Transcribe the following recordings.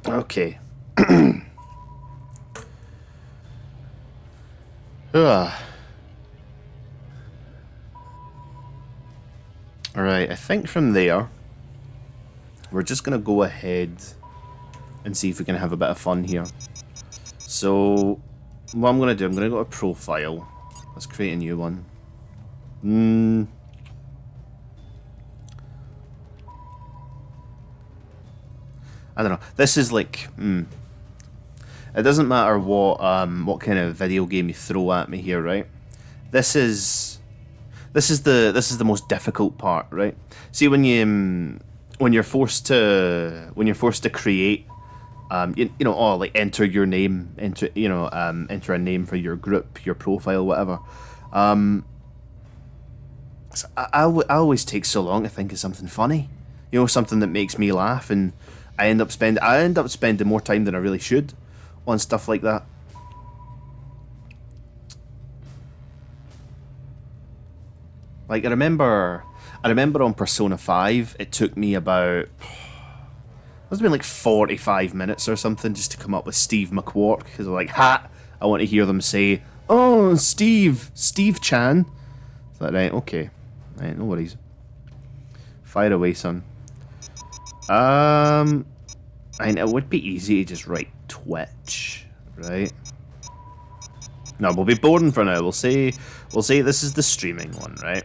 Okay. Ugh. Alright, I think from there, we're just going to go ahead and see if we can have a bit of fun here. So, what I'm going to do, I'm going to go to Profile. Let's create a new one. I don't know. This is like... It doesn't matter what kind of video game you throw at me here, right? This is the most difficult part, right? See, when you're forced to create, enter your name, enter a name for your group, your profile, whatever. So I always take so long to think of something funny, something that makes me laugh, and I end up spending more time than I really should on stuff like that. Like I remember on Persona 5, it took me about must have been like 45 minutes or something just to come up with Steve McQuark, because I'm like, I want to hear them say, "Oh, Steve Chan." Is that right? Okay, right, no worries. Fire away, son. And it would be easy to just write Twitch, right? No, we'll be boring for now. We'll say this is the streaming one, right?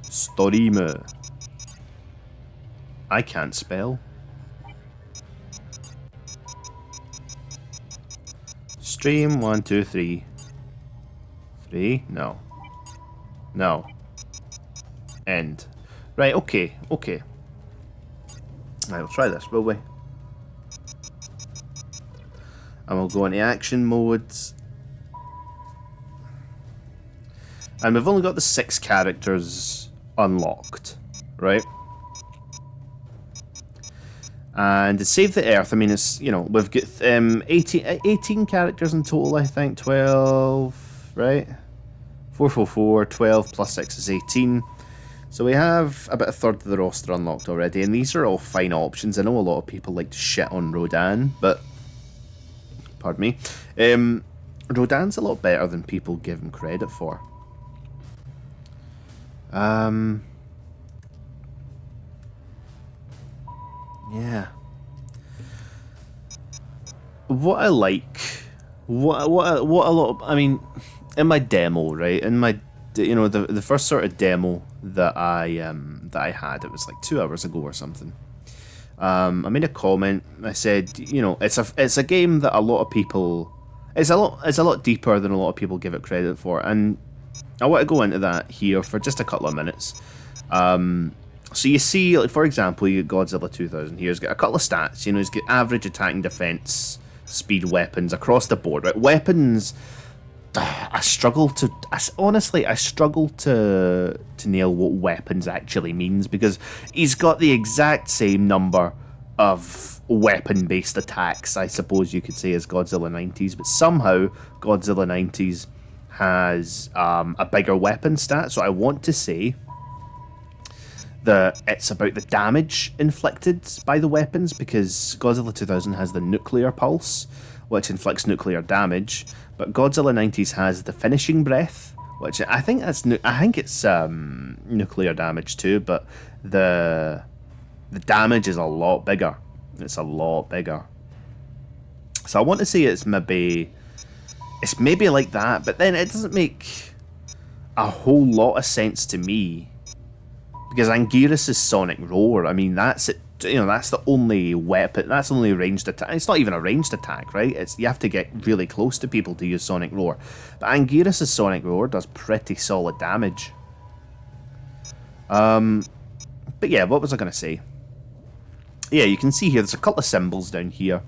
Streamer. I can't spell. Stream 1, 2, 3. 3? No. No. End. Right, okay. Right, we'll try this, will we? And we'll go into action modes. And we've only got the 6 characters unlocked, right? And to save the Earth, I mean, it's, we've got 18 characters in total, I think. 12, right? 4, 12 plus 6 is 18. So we have about a third of the roster unlocked already, and these are all fine options. I know a lot of people like to shit on Rodan, but... Pardon me. Rodan's a lot better than people give him credit for. Yeah. What I like, what a lot of, I mean, in my demo, right? In my, the first sort of demo that I had, it was like 2 hours ago or something. I made a comment. I said, it's a game that a lot of people, it's a lot deeper than a lot of people give it credit for, and I want to go into that here for just a couple of minutes. So you see, like, for example, you get Godzilla 2000 here. He's got a couple of stats. He's got average attack and defense, speed, weapons across the board. Right, weapons. I struggle to nail what weapons actually means, because he's got the exact same number of weapon-based attacks, I suppose you could say, as Godzilla 90's, but somehow Godzilla 90's has a bigger weapon stat. So I want to say that it's about the damage inflicted by the weapons, because Godzilla 2000 has the nuclear pulse, which inflicts nuclear damage, but Godzilla 90's has the finishing breath, which I think it's nuclear damage too, but the damage is a lot bigger. It's a lot bigger. So I want to say it's maybe like that, but then it doesn't make a whole lot of sense to me, because Anguirus' Sonic Roar, I mean, that's it. That's the only weapon. That's the only ranged attack. It's not even a ranged attack, right? You have to get really close to people to use Sonic Roar. But Anguirus' Sonic Roar does pretty solid damage. But yeah, what was I going to say? Yeah, you can see here, there's a couple of symbols down here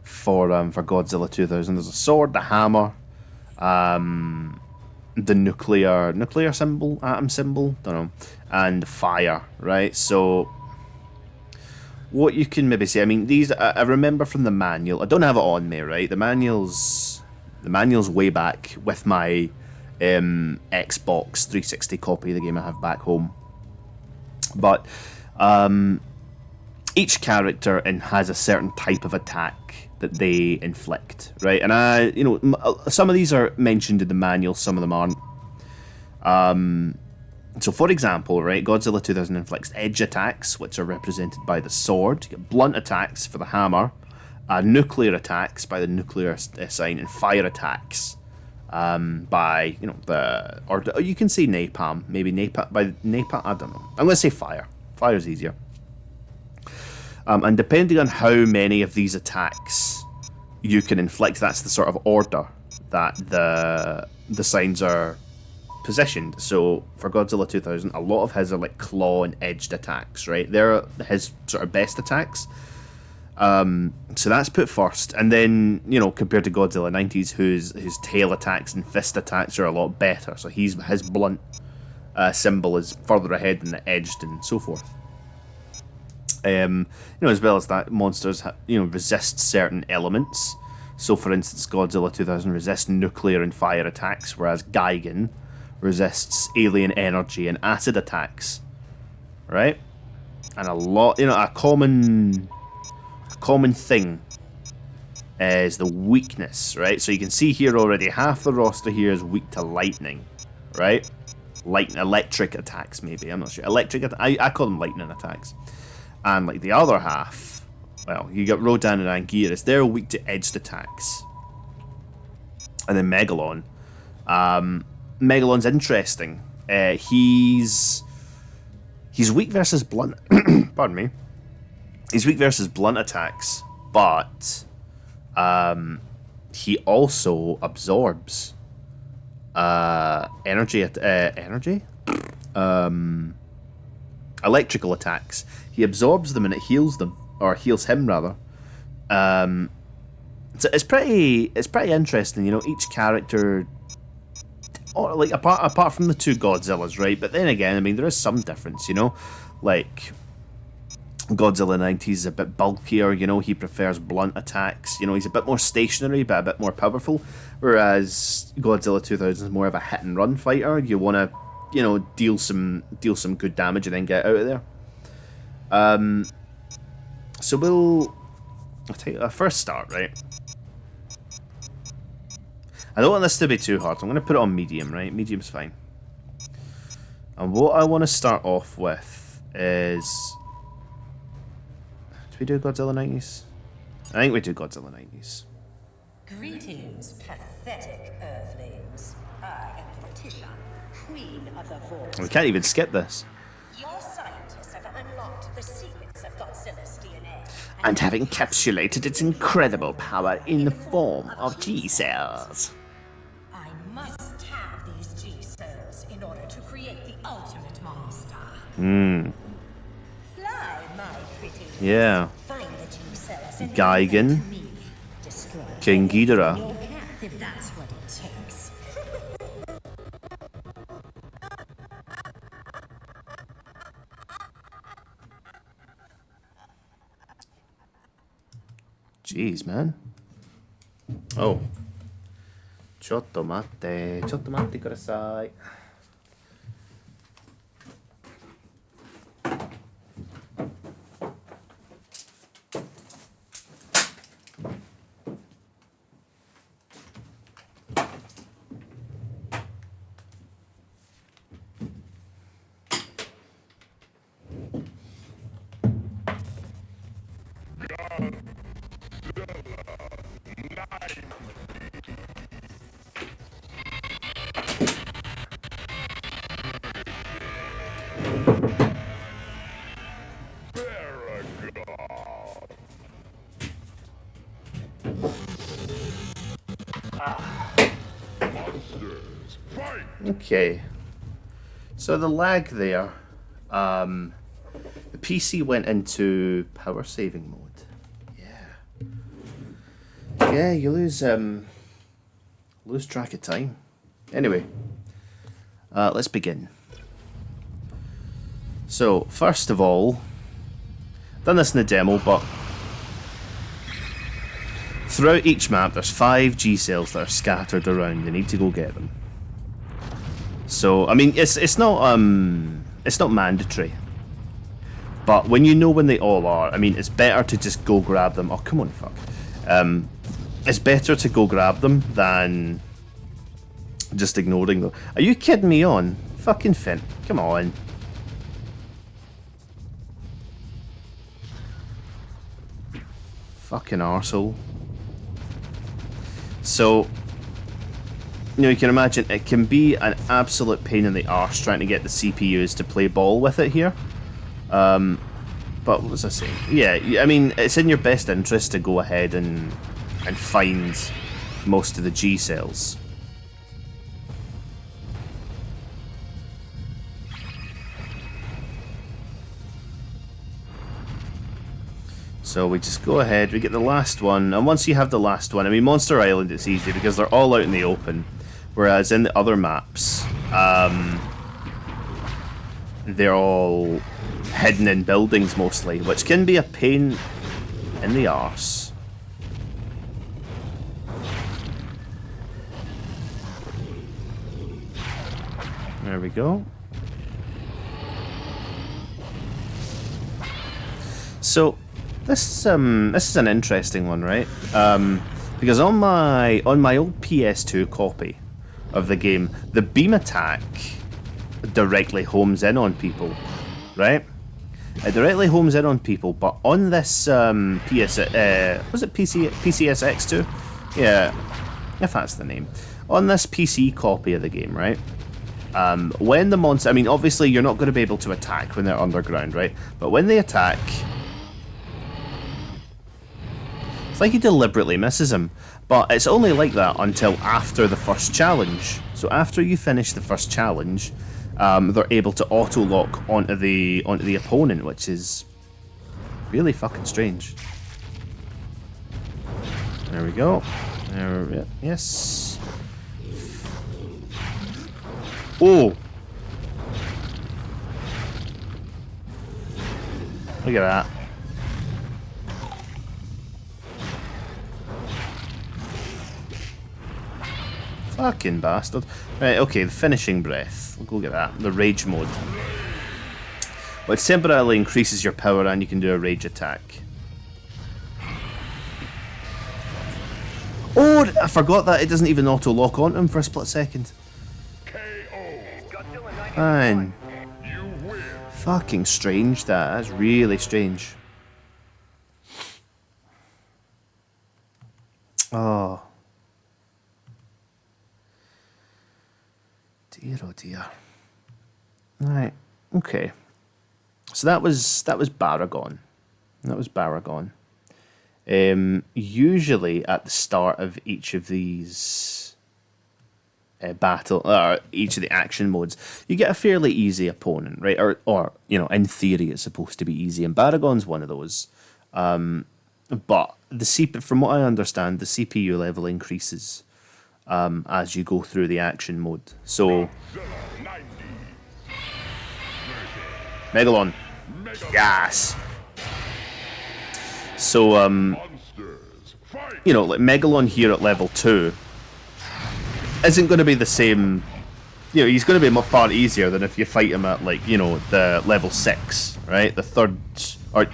for Godzilla 2000. There's a sword, the hammer, the nuclear symbol, atom symbol, don't know, and fire, right? So what you can maybe say, I mean, these I remember from the manual. I don't have it on me, right? The manual's way back with my Xbox 360 copy of the game I have back home. But each character and has a certain type of attack that they inflict, right? And some of these are mentioned in the manual, some of them aren't. So, for example, right, Godzilla 2000 inflicts edge attacks, which are represented by the sword. You get blunt attacks for the hammer, nuclear attacks by the nuclear sign, and fire attacks by or you can say napalm, maybe napalm. I don't know. I'm gonna say fire. Fire's easier. And depending on how many of these attacks you can inflict, that's the sort of order that the signs are positioned. So for Godzilla 2000, a lot of his are like claw and edged attacks, right? They're his sort of best attacks. So that's put first, and then compared to Godzilla 90's, whose tail attacks and fist attacks are a lot better. So his blunt symbol is further ahead than the edged and so forth. As well as that, monsters resist certain elements. So for instance, Godzilla 2000 resists nuclear and fire attacks, whereas Gigan resists alien energy and acid attacks, right? And a common thing is the weakness, right? So you can see here already, half the roster here is weak to lightning, right? Electric attacks, maybe, I'm not sure. I call them lightning attacks. And like the other half, well, you got Rodan and Anguirus, they're weak to edged attacks. And then Megalon. Megalon's interesting. He's weak versus blunt. Pardon me. He's weak versus blunt attacks, but he also absorbs electrical attacks. He absorbs them and it heals them, or heals him rather. So it's pretty interesting. Each character. Or like apart from the two Godzillas, right? But then again, I mean, there is some difference, like Godzilla 90's is a bit bulkier, he prefers blunt attacks, he's a bit more stationary but a bit more powerful, whereas Godzilla 2000 is more of a hit and run fighter. You want to deal some good damage and then get out of there. So I'll take a first start, right? I don't want this to be too hard, so I'm going to put it on medium, right? Medium's fine. And what I want to start off with is... Do we do Godzilla 90's? I think we do Godzilla 90's. Greetings, pathetic Earthlings. I am Morticia, Queen of the Void. We can't even skip this. Your scientists have unlocked the secrets of Godzilla's DNA. And have encapsulated its incredible power in the form of G-cells. I must have these G-cells in order to create the ultimate monster. Fly, my pretty. Yeah. Find the G-cells and Gigan. destroy King Ghidorah. your path if that's what it takes. Jeez, man. Oh. ちょっと待ってください。Okay, so the lag there, the PC went into power saving mode. Yeah, you lose track of time. Anyway, let's begin. So first of all, done this in the demo, but throughout each map there's 5 G-cells that are scattered around. You need to go get them. So I mean, it's not mandatory, But when you know when they all are, I mean, it's better to just go grab them. Oh, come on, fuck. It's better to go grab them than just ignoring them. Are you kidding me on? Fucking Finn. Come on. Fucking arsehole. So, you know, you can imagine it can be an absolute pain in the arse trying to get the CPUs to play ball with it here. But what was I saying? Yeah, I mean, it's in your best interest to go ahead and find most of the G cells. So we just go ahead, we get the last one, and once you have the last one, I mean, Monster Island, it's easy because they're all out in the open, whereas in the other maps, they're all hidden in buildings mostly, which can be a pain in the arse. There we go. So this is an interesting one, right? Because on my old PS2 copy of the game, the beam attack directly homes in on people, right? It directly homes in on people, but on this was it PCSX2? Yeah, if that's the name. On this PC copy of the game, right? When the monster, I mean, obviously you're not going to be able to attack when they're underground, right? But when they attack, it's like he deliberately misses him. But it's only like that until after the first challenge. So after you finish the first challenge, they're able to auto-lock onto the opponent, which is really fucking strange. There we go. There, yes. Oh! Look at that. Fucking bastard. Right, okay, the finishing breath. We'll go get that. The rage mode. Which temporarily increases your power and you can do a rage attack. Oh, I forgot that it doesn't even auto-lock onto him for a split second. Man. Fucking strange that. That's really strange. Oh. Dear oh dear. Right. Okay. So that was Baragon. That was Baragon. Usually at the start of each of these each of the action modes, you get a fairly easy opponent, right? Or you know, in theory, it's supposed to be easy, and Baragon's one of those. But from what I understand, the CPU level increases as you go through the action mode. So, Megalon, yes. So, you know, like Megalon here at level 2 isn't going to be the same. You know, he's going to be far easier than if you fight him at, like, you know, the level 6, right? The third or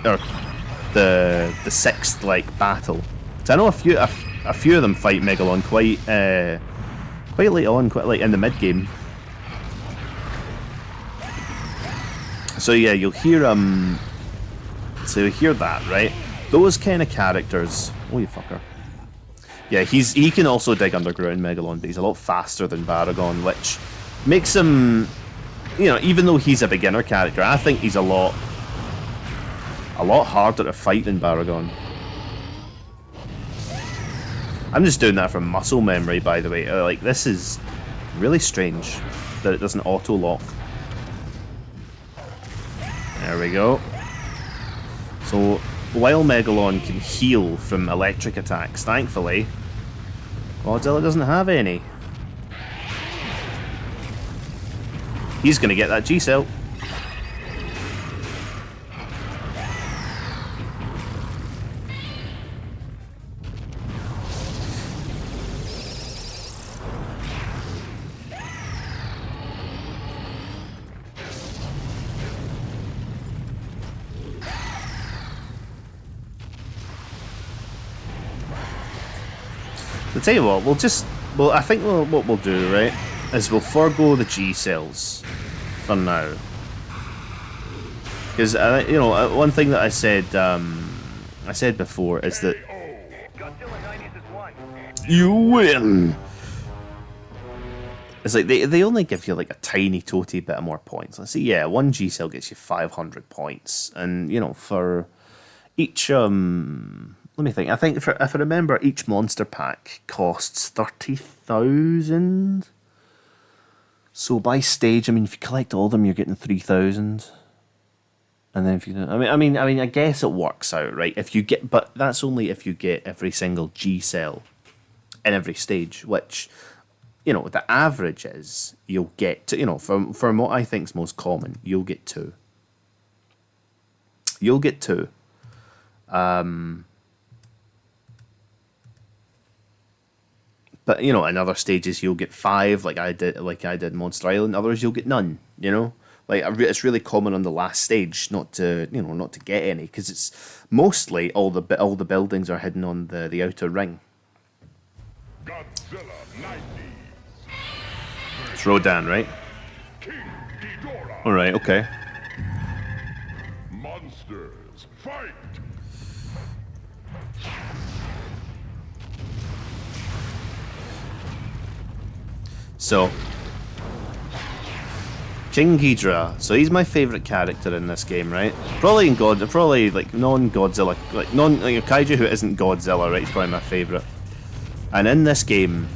the sixth like battle. So I know a few of them fight Megalon quite late on, quite late in the mid game. So yeah, you'll hear that, right? Those kind of characters. Oh, you fucker. Yeah, he can also dig underground, Megalon, but he's a lot faster than Baragon, which makes him, you know, even though he's a beginner character, I think he's a lot harder to fight than Baragon. I'm just doing that from muscle memory, by the way. Like, this is really strange that it doesn't auto-lock. There we go. So, while Megalon can heal from electric attacks, thankfully, Godzilla doesn't have any. He's going to get that G-Cell. So tell you what, well, I think what we'll do, right, is we'll forego the G cells for now. Because you know, one thing that I said before is that Godzilla 90's has won. you win. It's like they only give you like a tiny toty bit of more points. Let's see, yeah, one G cell gets you 500 points, and you know, for each let me think. I think if I remember, each monster pack costs 30,000. So by stage, I mean, if you collect all of them, you're getting 3,000. And then if you, I mean, I guess it works out, right? If you get, but that's only if you get every single G cell in every stage, which, you know, the average is you'll get, you know, from what I think is most common, you'll get 2. You'll get 2. But you know, in other stages you'll get 5, like I did Monster Island. Others you'll get none. You know, like it's really common on the last stage not to get any, because it's mostly all the buildings are hidden on the outer ring. Godzilla 90's. It's Rodan, right? King Ghidorah. All right, okay. Monsters, fight! So, King Ghidorah. So he's my favorite character in this game, right? Probably like non-Godzilla, like a kaiju who isn't Godzilla, right? He's probably my favorite. And in this game,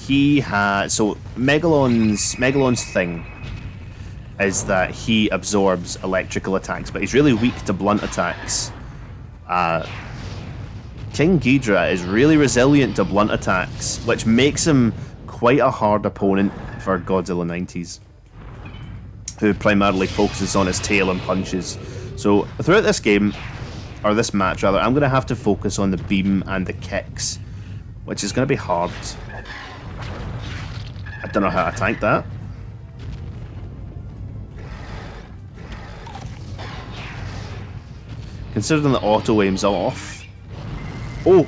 he has Megalon's thing is that he absorbs electrical attacks, but he's really weak to blunt attacks. King Ghidorah is really resilient to blunt attacks, which makes him quite a hard opponent for Godzilla 90's, who primarily focuses on his tail and punches. So throughout this game, or this match rather, I'm going to have to focus on the beam and the kicks, which is going to be hard. I don't know how to tank that. Considering the auto aim's off. Oh.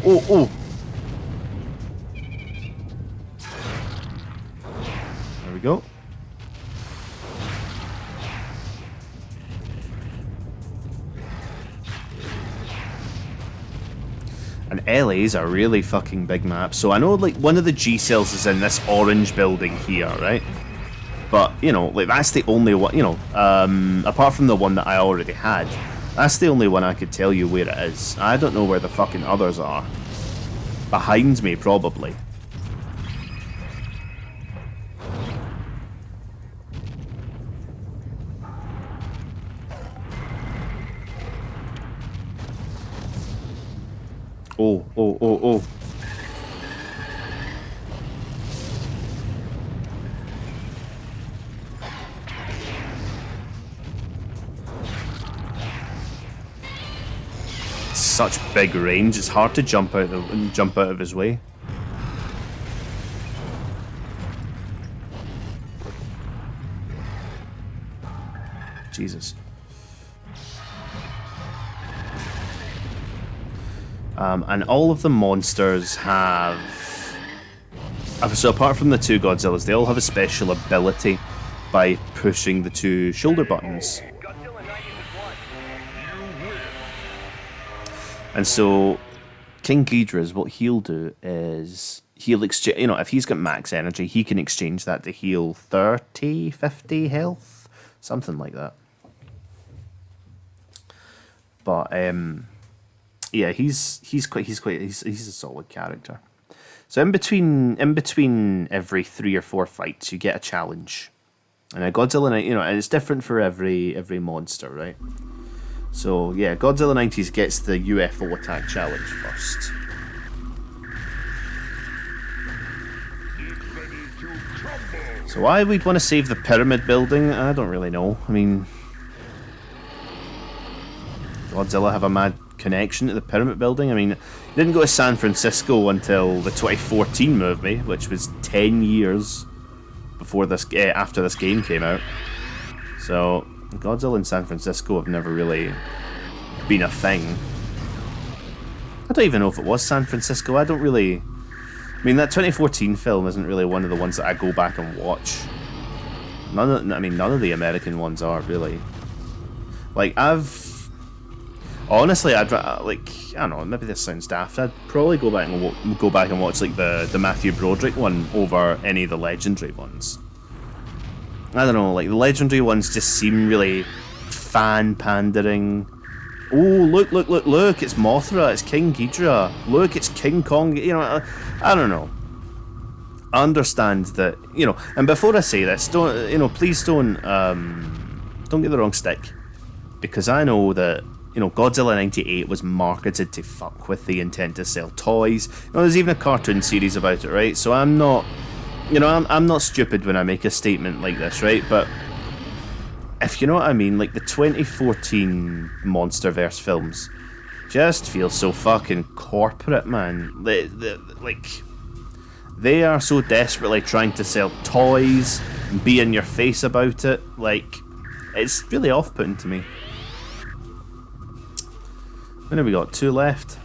There we go. And LA's a really fucking big map. So I know like one of the G cells is in this orange building here, right? But, you know, like that's the only one, you know, apart from the one that I already had. That's the only one I could tell you where it is. I don't know where the fucking others are. Behind me, probably. Oh. Such big range, it's hard to jump out of his way. Jesus. And all of the monsters have... So apart from the 2 Godzillas, they all have a special ability by pushing the 2 shoulder buttons. Godzilla 90's has won. And so, King Ghidorah's, what he'll do is he'll exchange, you know, if he's got max energy, he can exchange that to heal 30, 50 health, something like that. But yeah, he's a solid character. So in between every 3 or 4 fights, you get a challenge, and a Godzilla, you know, and it's different for every monster, right? So yeah, Godzilla 90's gets the UFO attack challenge first. So why we'd want to save the pyramid building, I don't really know. I mean, Godzilla have a mad connection to the pyramid building. I mean, didn't go to San Francisco until the 2014 movie, which was 10 years before this, after this game came out. So Godzilla in San Francisco have never really been a thing. I don't even know if it was San Francisco. I don't really... I mean, that 2014 film isn't really one of the ones that I go back and watch. None of the American ones are, really. Like, honestly, I don't know, maybe this sounds daft. I'd probably go back and watch like the Matthew Broderick one over any of the legendary ones. I don't know, like the legendary ones just seem really fan pandering. Oh, look! It's Mothra, it's King Ghidorah. Look, it's King Kong. You know, I don't know. I understand that, you know. And before I say this, please don't get the wrong stick, because I know that, you know, Godzilla 98 was marketed to fuck with the intent to sell toys. You know, there's even a cartoon series about it, right? So I'm not, you know, I'm not stupid when I make a statement like this, right? But if you know what I mean, like the 2014 MonsterVerse films just feel so fucking corporate, man. They are so desperately trying to sell toys and be in your face about it. Like, it's really off-putting to me. When have we got? 2 left?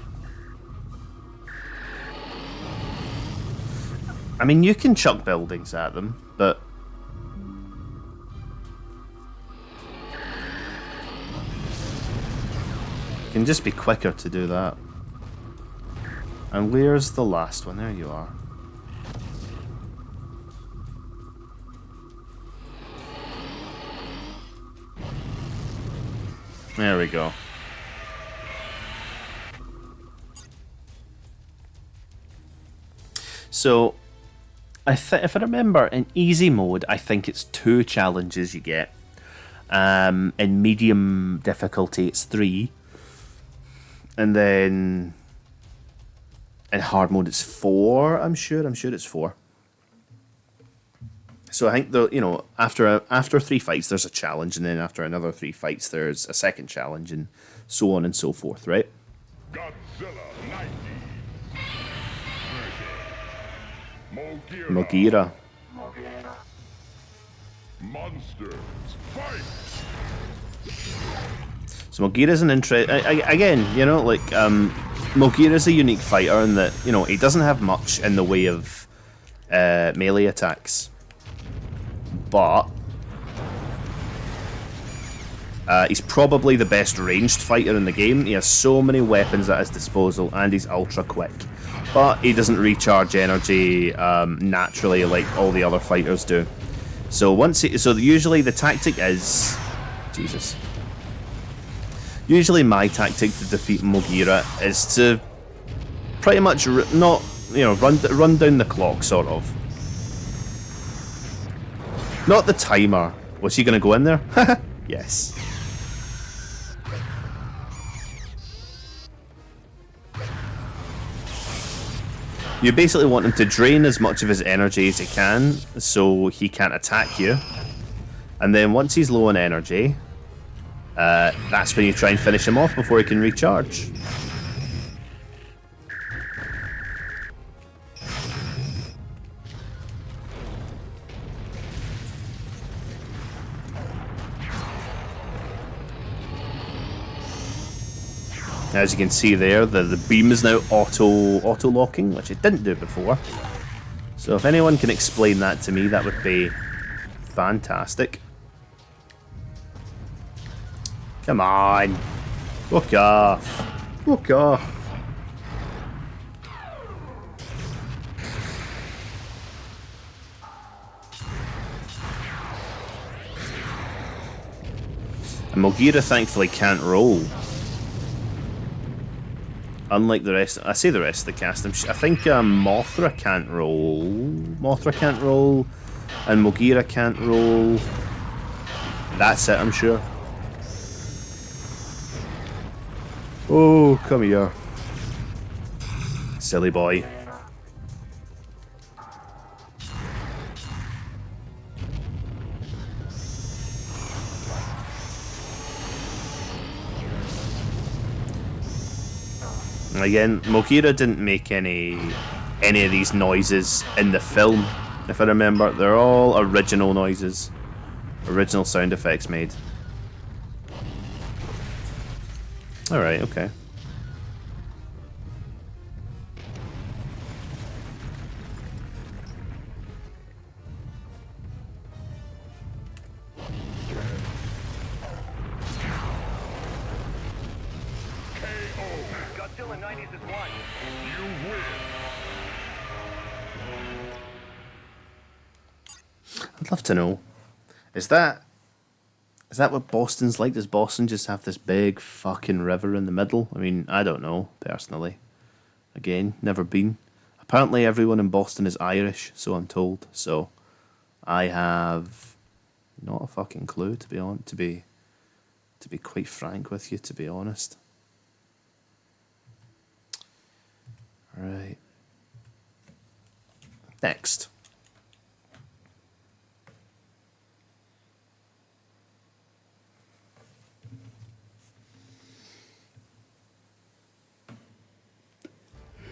I mean, you can chuck buildings at them, but... it can just be quicker to do that. And where's the last one? There you are. There we go. So, if I remember, in easy mode, I think it's 2 challenges you get. In medium difficulty, it's 3. And then in hard mode, it's 4. I'm sure it's 4. So I think after 3 fights, there's a challenge, and then after another 3 fights, there's a second challenge, and so on and so forth, right? Godzilla 90's. Mogira. Monsters, fight! So Mogira's an again, you know, like Mogira's a unique fighter in that, you know, he doesn't have much in the way of melee attacks, but he's probably the best ranged fighter in the game. He has so many weapons at his disposal, and he's ultra quick. But he doesn't recharge energy naturally like all the other fighters do. So usually the tactic is, Jesus. Usually my tactic to defeat Mogira is to pretty much run down the clock, sort of. Not the timer. Was he gonna go in there? Yes. You basically want him to drain as much of his energy as he can, so he can't attack you. And then once he's low on energy, that's when you try and finish him off before he can recharge. As you can see there, the beam is now auto-locking, which it didn't do before. So if anyone can explain that to me, that would be fantastic. Come on. Fuck off. Fuck off. And Mogira thankfully can't roll. Unlike the rest, I say the rest of the cast. I think Mothra can't roll. Mothra can't roll, and Mogira can't roll. That's it, I'm sure. Oh, come here, silly boy. Again, Mogira didn't make any of these noises in the film, if I remember. They're all original noises. Original sound effects made. Alright, okay. Godzilla 90's is one. You win. I'd love to know. Is that what Boston's like? Does Boston just have this big fucking river in the middle? I mean, I don't know, personally. Again, never been. Apparently everyone in Boston is Irish, so I'm told. So I have not a fucking clue, to be quite frank with you, to be honest. Right. Next.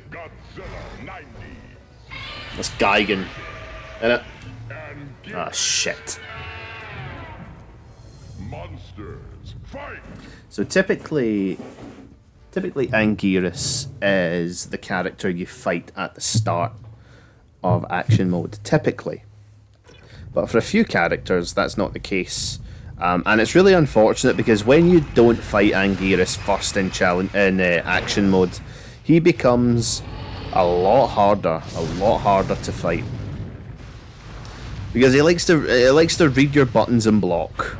Godzilla 90. That's Gigan. Innit? And Ah, shit. monsters. Fight! So typically Anguirus is the character you fight at the start of action mode. Typically. But for a few characters, that's not the case. And it's really unfortunate because when you don't fight Anguirus first in action mode, he becomes a lot harder to fight. Because he likes to read your buttons and block,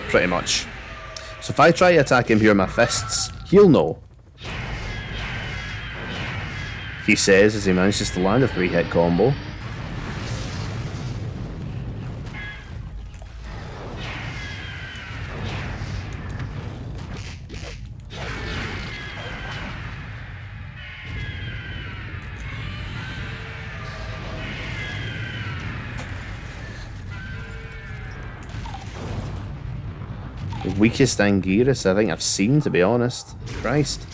pretty much. So if I try to attack him here with my fists, he'll know. He says as he manages to land a 3-hit combo. The weakest Anguirus I think I've seen, to be honest. Christ.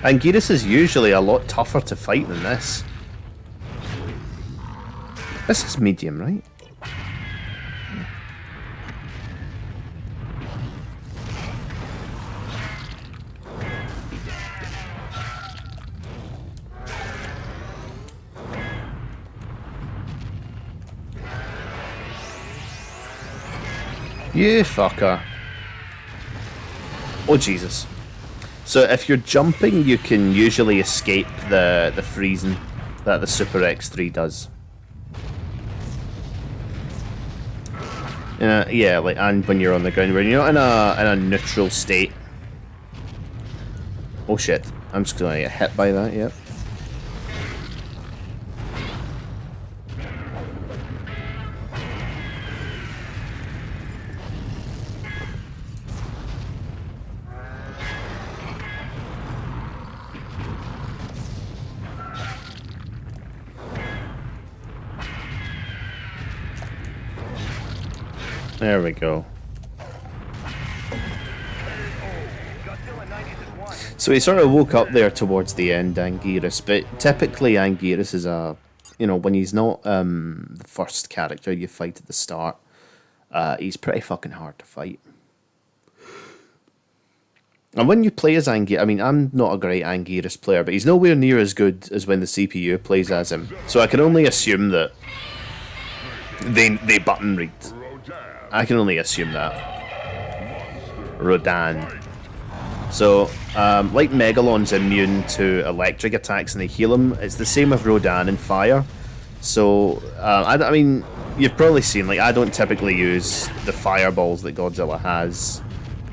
Anguirus is usually a lot tougher to fight than this. This is medium, right? You fucker. Oh, Jesus. So if you're jumping, you can usually escape the freezing that the Super X3 does. Yeah, like, and when you're on the ground, when you're not in a neutral state. Oh shit, I'm just gonna get hit by that, yep. There we go. Godzilla 90's is one. So he sort of woke up there towards the end, Anguirus, but typically Anguirus is when he's not the first character you fight at the start, he's pretty fucking hard to fight. And when you play as Anguirus, I mean, I'm not a great Anguirus player, but he's nowhere near as good as when the CPU plays as him. So I can only assume that they button read. I can only assume that. Rodan. So, like Megalon's immune to electric attacks and they heal him, it's the same with Rodan and fire. So, I mean, you've probably seen, like, I don't typically use the fireballs that Godzilla has.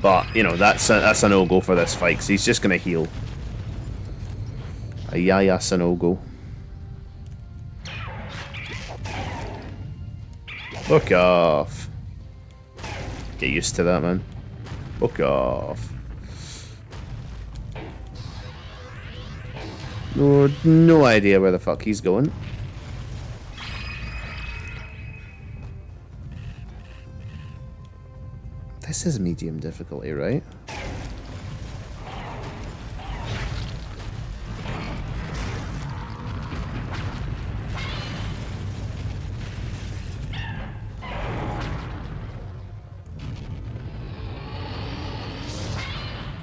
But, you know, that's a no-go for this fight, because he's just going to heal. A yaya no-go. Fuck off. Get used to that, man. Fuck off. No idea where the fuck he's going. This is medium difficulty, right?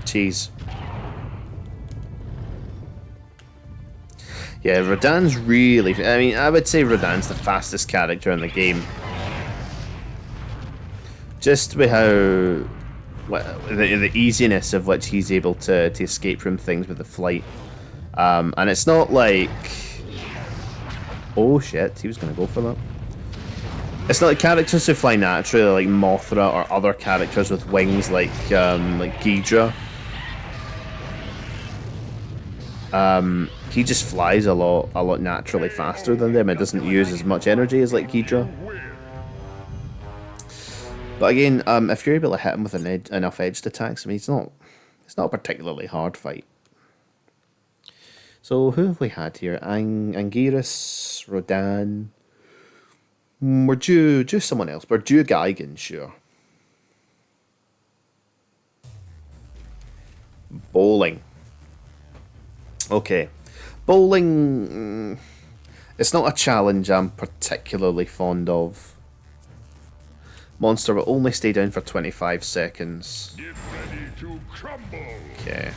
Jeez. Yeah, Rodan's really... I mean, I would say Rodan's the fastest character in the game. Just with how the easiness of which he's able to escape from things with the flight. And it's not like... Oh shit, he was going to go for that. It's not like characters who fly naturally, like Mothra, or other characters with wings like Ghidra. He just flies a lot naturally faster than them. It doesn't use as much energy as like Ghidra. But again, if you're able to hit him with enough edged attacks, I mean, it's not a particularly hard fight. So who have we had here? Anguirus, Rodan. We're due someone else. We're due Gigan, sure. Bowling. Okay. Bowling... It's not a challenge I'm particularly fond of. Monster will only stay down for 25 seconds. Get ready to crumble. Okay.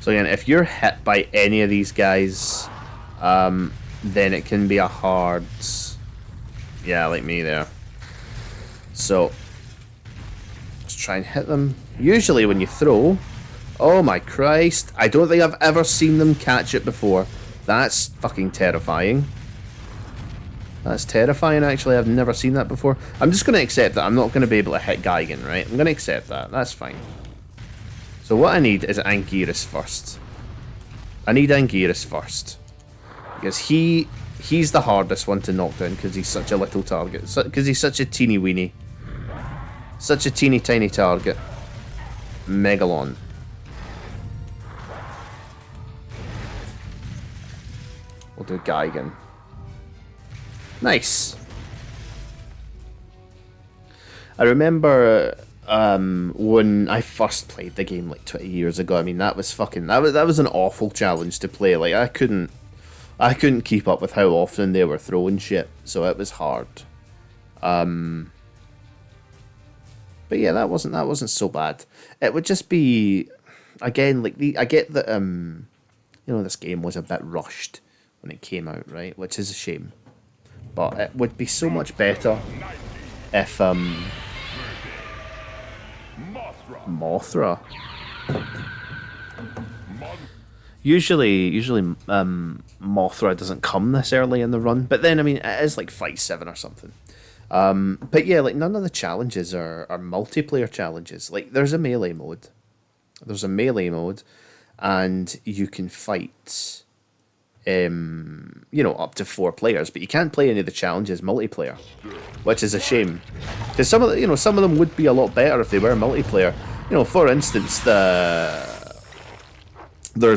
So again, if you're hit by any of these guys, then it can be a hard... Yeah, like me there. So, let's try and hit them. Usually when you throw... Oh my Christ, I don't think I've ever seen them catch it before. That's fucking terrifying. That's terrifying, actually. I've never seen that before. I'm just going to accept that I'm not going to be able to hit Gigan, right? I'm going to accept that. That's fine. So what I need is Anguirus first. I need Anguirus first. Because he's the hardest one to knock down because he's such a little target. Because he's such a teeny weeny. Such a teeny tiny target. Megalon. We'll do Gigan. Nice. I remember when I first played the game like 20 years ago. I mean, that was an awful challenge to play. Like I couldn't keep up with how often they were throwing shit, so it was hard. But yeah, that wasn't so bad. It would just be, again, like I get that this game was a bit rushed when it came out, right? Which is a shame. But it would be so much better if Mothra. Usually Mothra doesn't come this early in the run, but then I mean it is like Fight 7 or something. But yeah, like none of the challenges are multiplayer challenges. Like there's a melee mode. And you can fight up to 4 players, but you can't play any of the challenges multiplayer, which is a shame. Because some of them would be a lot better if they were multiplayer. For instance, there's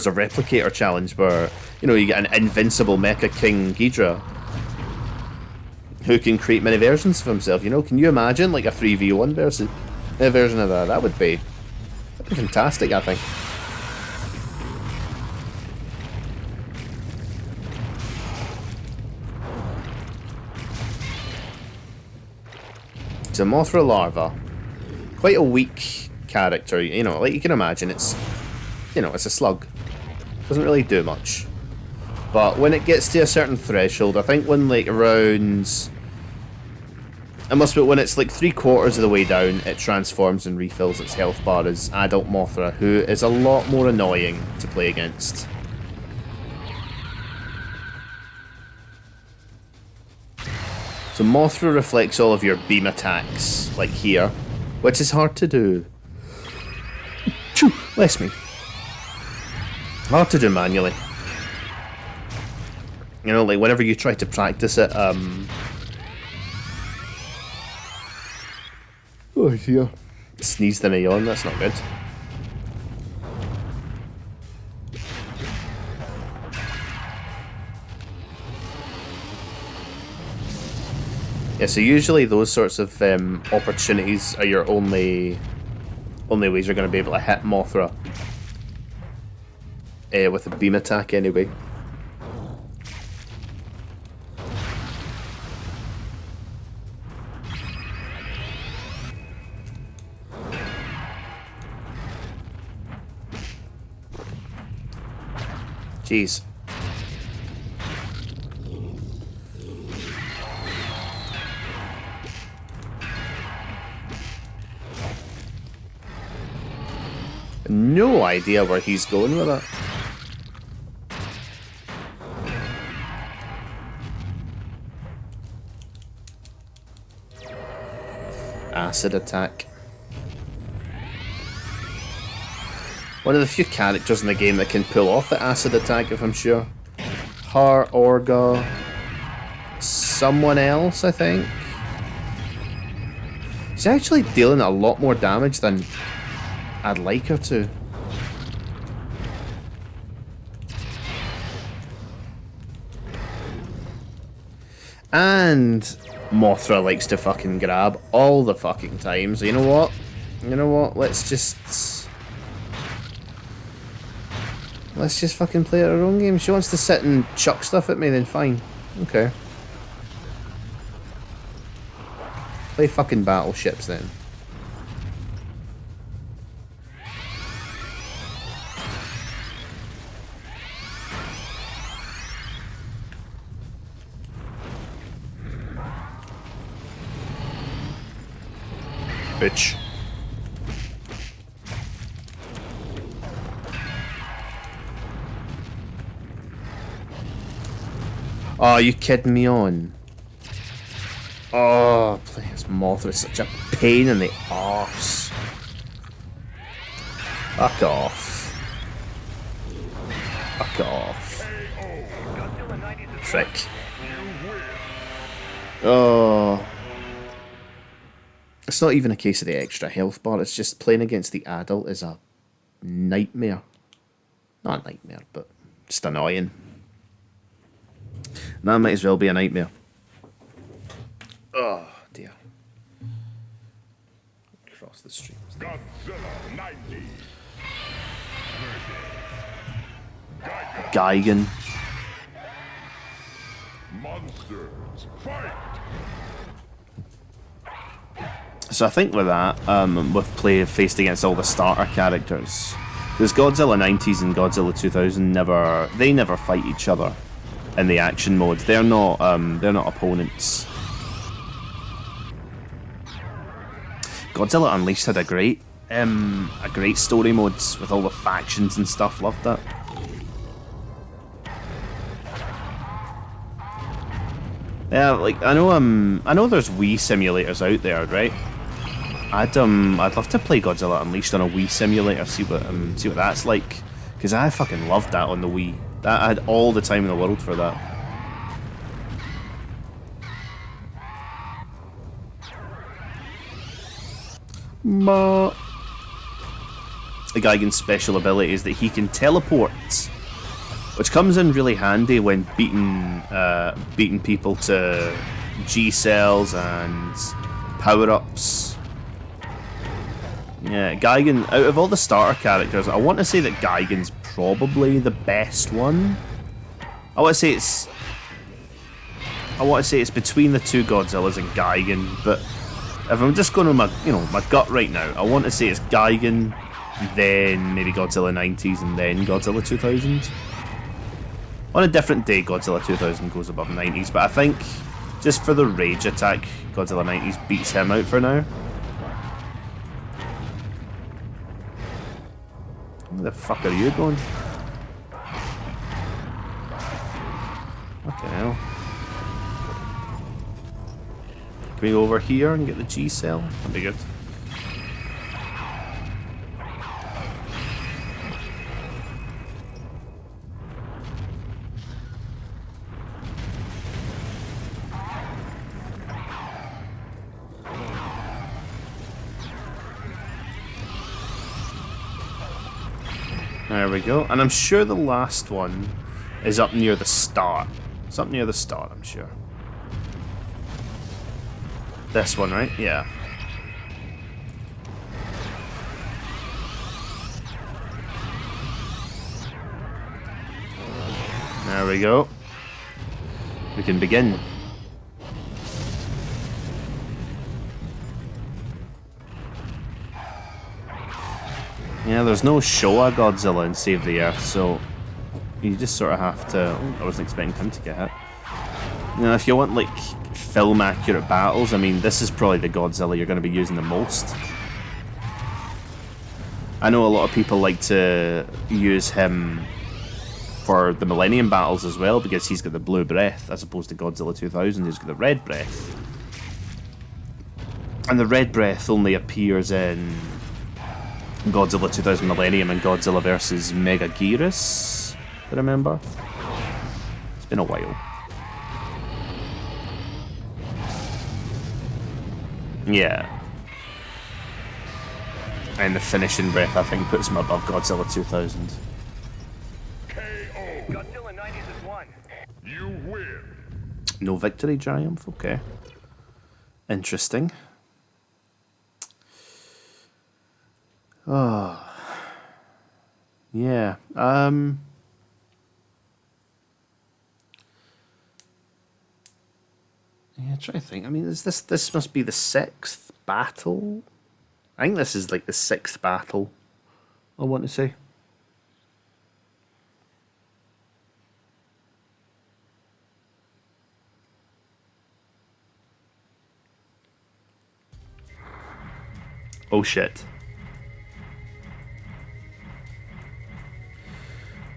a replicator challenge where you get an invincible Mecha King Ghidra who can create many versions of himself. Can you imagine like a 3v1 version of that? That'd be fantastic, I think. It's a Mothra larva. Quite a weak character, like you can imagine it's a slug. Doesn't really do much. But when it gets to a certain threshold, I think when like around when it's like 3/4 of the way down, it transforms and refills its health bar as adult Mothra, who is a lot more annoying to play against. So Mothra reflects all of your beam attacks, like here, which is hard to do. Bless me. Hard to do manually. Like whenever you try to practice it, oh dear. Sneezed in a yawn, that's not good. Yeah, so usually those sorts of opportunities are your only ways you're going to be able to hit Mothra with a beam attack anyway. Jeez. No idea where he's going with it. Acid attack. One of the few characters in the game that can pull off the acid attack, if I'm sure. Her, Orga, someone else, I think. She's actually dealing a lot more damage than I'd like her to. And Mothra likes to fucking grab all the fucking time. So you know what? You know what? Let's just fucking play our own game. She wants to sit and chuck stuff at me, then fine. Okay. Play fucking battleships then. Bitch. Oh, you kidding me on? Oh, playing as Mothra is such a pain in the arse. Fuck off. Fuck off. Trick. Oh. It's not even a case of the extra health bar, it's just playing against the adult is a nightmare. Not a nightmare, but just annoying. And that might as well be a nightmare. Oh, dear. Cross the street. Godzilla 90. Gigan. Monsters, fight! So I think with that, with play faced against all the starter characters, because Godzilla 90's and Godzilla 2000 never fight each other in the action mode. They're not opponents. Godzilla Unleashed had a great story mode with all the factions and stuff. Loved that. Yeah, like I know there's Wii simulators out there, right? I'd love to play Godzilla Unleashed on a Wii simulator, see what that's like, because I fucking loved that on the Wii. That I had all the time in the world for that. The Gigan's special ability is that he can teleport, which comes in really handy when beating people to G cells and power-ups. Yeah, Gigan, out of all the starter characters, I want to say that Gigan's probably the best one. I want to say it's between the two Godzillas and Gigan, but if I'm just going with my gut right now, I want to say it's Gigan, then maybe Godzilla 90's, and then Godzilla 2000. On a different day, Godzilla 2000 goes above 90's, but I think just for the rage attack, Godzilla 90's beats him out for now. Where the fuck are you going? Fucking hell. Can we go over here and get the G cell? That'd be good. There we go. And I'm sure the last one is up near the start. It's up near the start, I'm sure. This one, right? Yeah. There we go. We can begin. Yeah, there's no Showa Godzilla in Save the Earth, so you just sort of have to... Oh, I wasn't expecting him to get hit. You know, if you want, like, film-accurate battles, I mean, this is probably the Godzilla you're going to be using the most. I know a lot of people like to use him for the Millennium battles as well, because he's got the blue breath, as opposed to Godzilla 2000, who's got the red breath. And the red breath only appears in Godzilla 2000 Millennium and Godzilla vs. Megaguirus, I remember. It's been a while. Yeah. And the finishing breath, I think, puts him above Godzilla 2000. KO. Godzilla 90's has won. You win. No victory triumph, okay. Interesting. Oh. Yeah. Yeah, try to think. I mean, this must be the 6th battle? I think this is like the 6th battle, I want to say. Oh shit.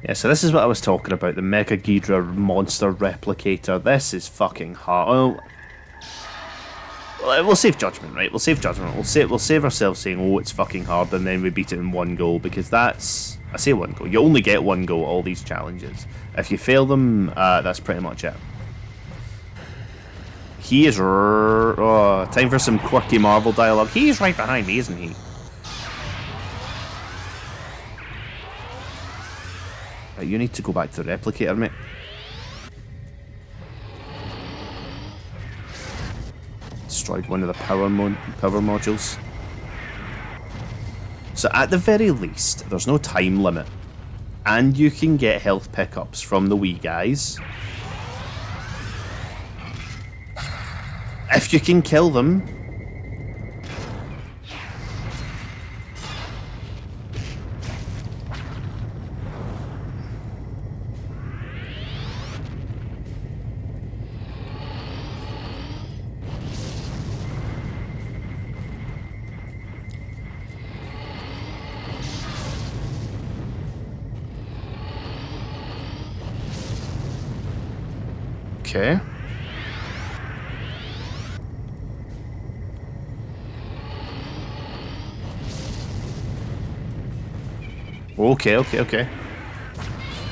Yeah, so this is what I was talking about, the Mega Ghidorah monster replicator. This is fucking hard. Oh, we'll save judgment, right? We'll save judgment. We'll save ourselves saying, oh, it's fucking hard, and then we beat it in one go, because that's... I say one go. You only get one go at all these challenges. If you fail them, that's pretty much it. He is... time for some quirky Marvel dialogue. He's right behind me, isn't he? Right, you need to go back to the replicator, mate. Destroyed one of the power modules. So at the very least, there's no time limit. And you can get health pickups from the wee guys. If you can kill them. Okay. Okay.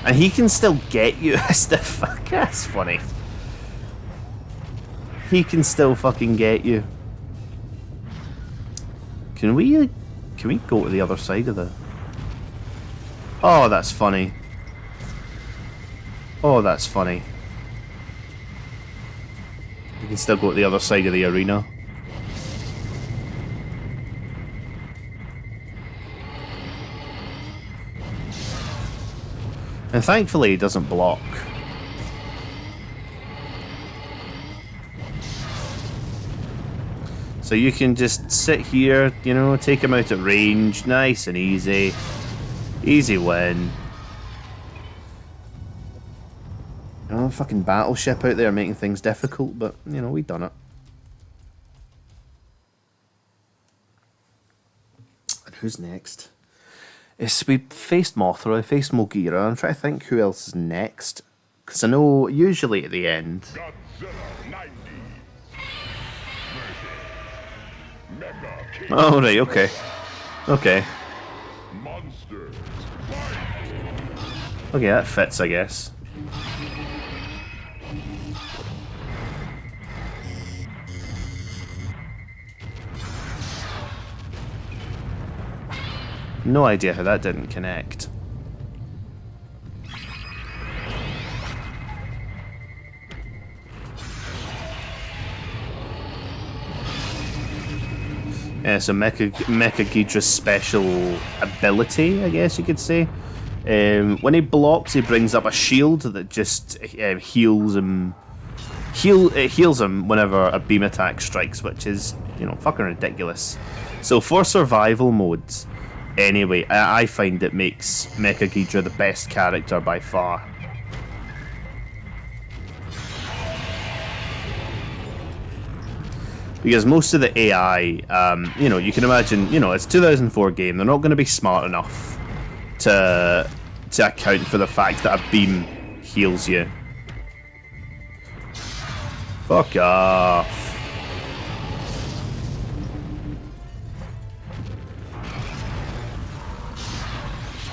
And he can still get you as the fuck. That's funny. He can still fucking get you. Can we go to the other side of the... Oh, that's funny. Oh, that's funny. You can still go to the other side of the arena. And thankfully he doesn't block. So you can just sit here, you know, take him out at range, nice and easy. Easy win. Oh, fucking battleship out there making things difficult, but, you know, we done it. And who's next? We faced Mothra, I faced Mogira. I'm trying to think who else is next. Because I know usually at the end... Godzilla 90. Mega King. Oh, right, okay. Okay. Monsters. Fight. Okay, that fits, I guess. No idea how that didn't connect. Yeah, so Mecha Ghidra's special ability, I guess you could say. When he blocks, he brings up a shield that just heals him. It heals him whenever a beam attack strikes, which is, you know, fucking ridiculous. So for survival modes, anyway, I find it makes Mecha Ghidra the best character by far. Because most of the AI, you know, you can imagine, you know, it's a 2004 game. They're not going to be smart enough to account for the fact that a beam heals you. Fuck off.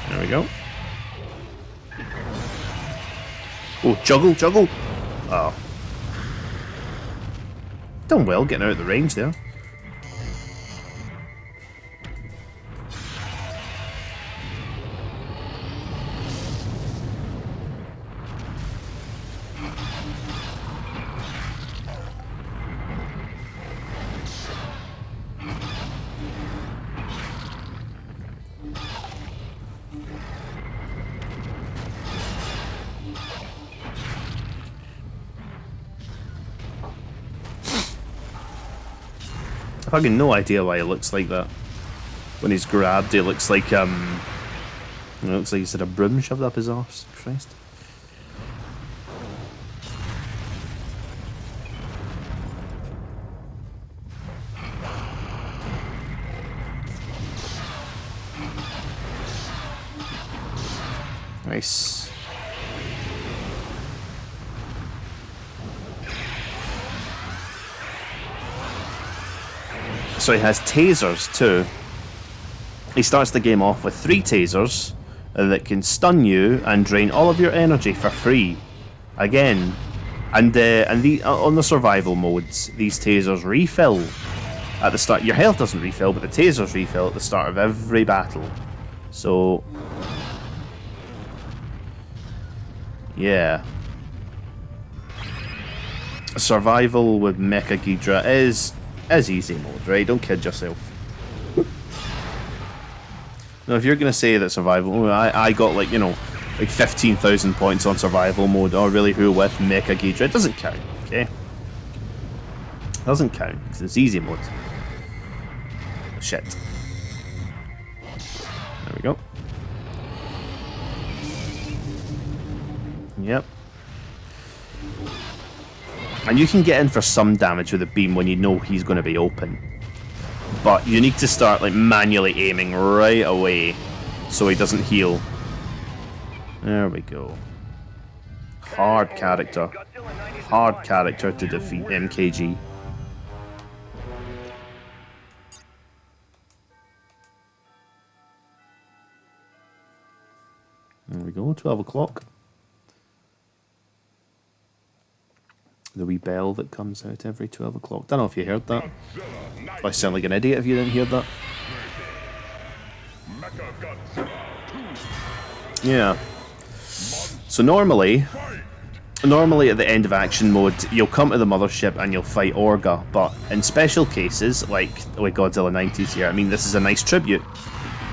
There we go. Oh, juggle, juggle. Oh. Done well getting out of the range there. I've fucking no idea why he looks like that. When he's grabbed, it looks like it looks like he's had a broom shoved up his arse. Christ. Nice. So he has tasers too. He starts the game off with 3 tasers that can stun you and drain all of your energy for free. Again, and on the survival modes, these tasers refill at the start. Your health doesn't refill, but the tasers refill at the start of every battle. So, yeah. Survival with Mecha Ghidra is easy mode, right? Don't kid yourself. Now, if you're going to say that survival... I got, like, you know, like 15,000 points on survival mode, or really who with Mecha Ghidra, it doesn't count, okay? It doesn't count, because it's easy mode. Shit. There we go. Yep. And you can get in for some damage with a beam when you know he's going to be open. But you need to start like manually aiming right away so he doesn't heal. There we go. Hard character. Hard character to defeat MKG. There we go, 12 o'clock. The wee bell that comes out every 12 o'clock. Don't know if you heard that. I sound like an idiot if you didn't hear that. Yeah. So normally at the end of action mode, you'll come to the mothership and you'll fight Orga. But in special cases, like with Godzilla 90's here, I mean, this is a nice tribute.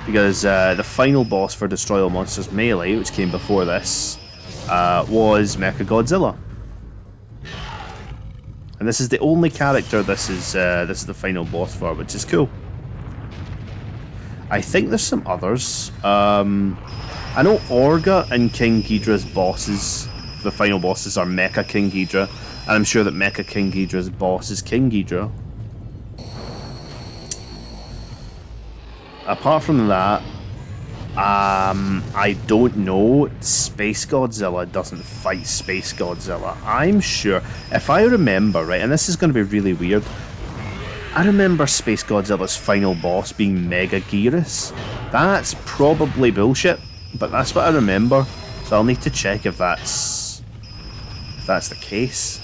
Because the final boss for Destroy All Monsters Melee, which came before this, was Mechagodzilla. And this is the only character this is the final boss for, which is cool. I think there's some others. I know Orga and King Ghidorah's bosses, the final bosses, are Mecha King Ghidorah, and I'm sure that Mecha King Ghidorah's boss is King Ghidorah. Apart from that, I don't know. Space Godzilla doesn't fight Space Godzilla. I'm sure, if I remember right, and this is going to be really weird, I remember Space Godzilla's final boss being Mega Gyros. That's probably bullshit, but that's what I remember. So I'll need to check if that's the case.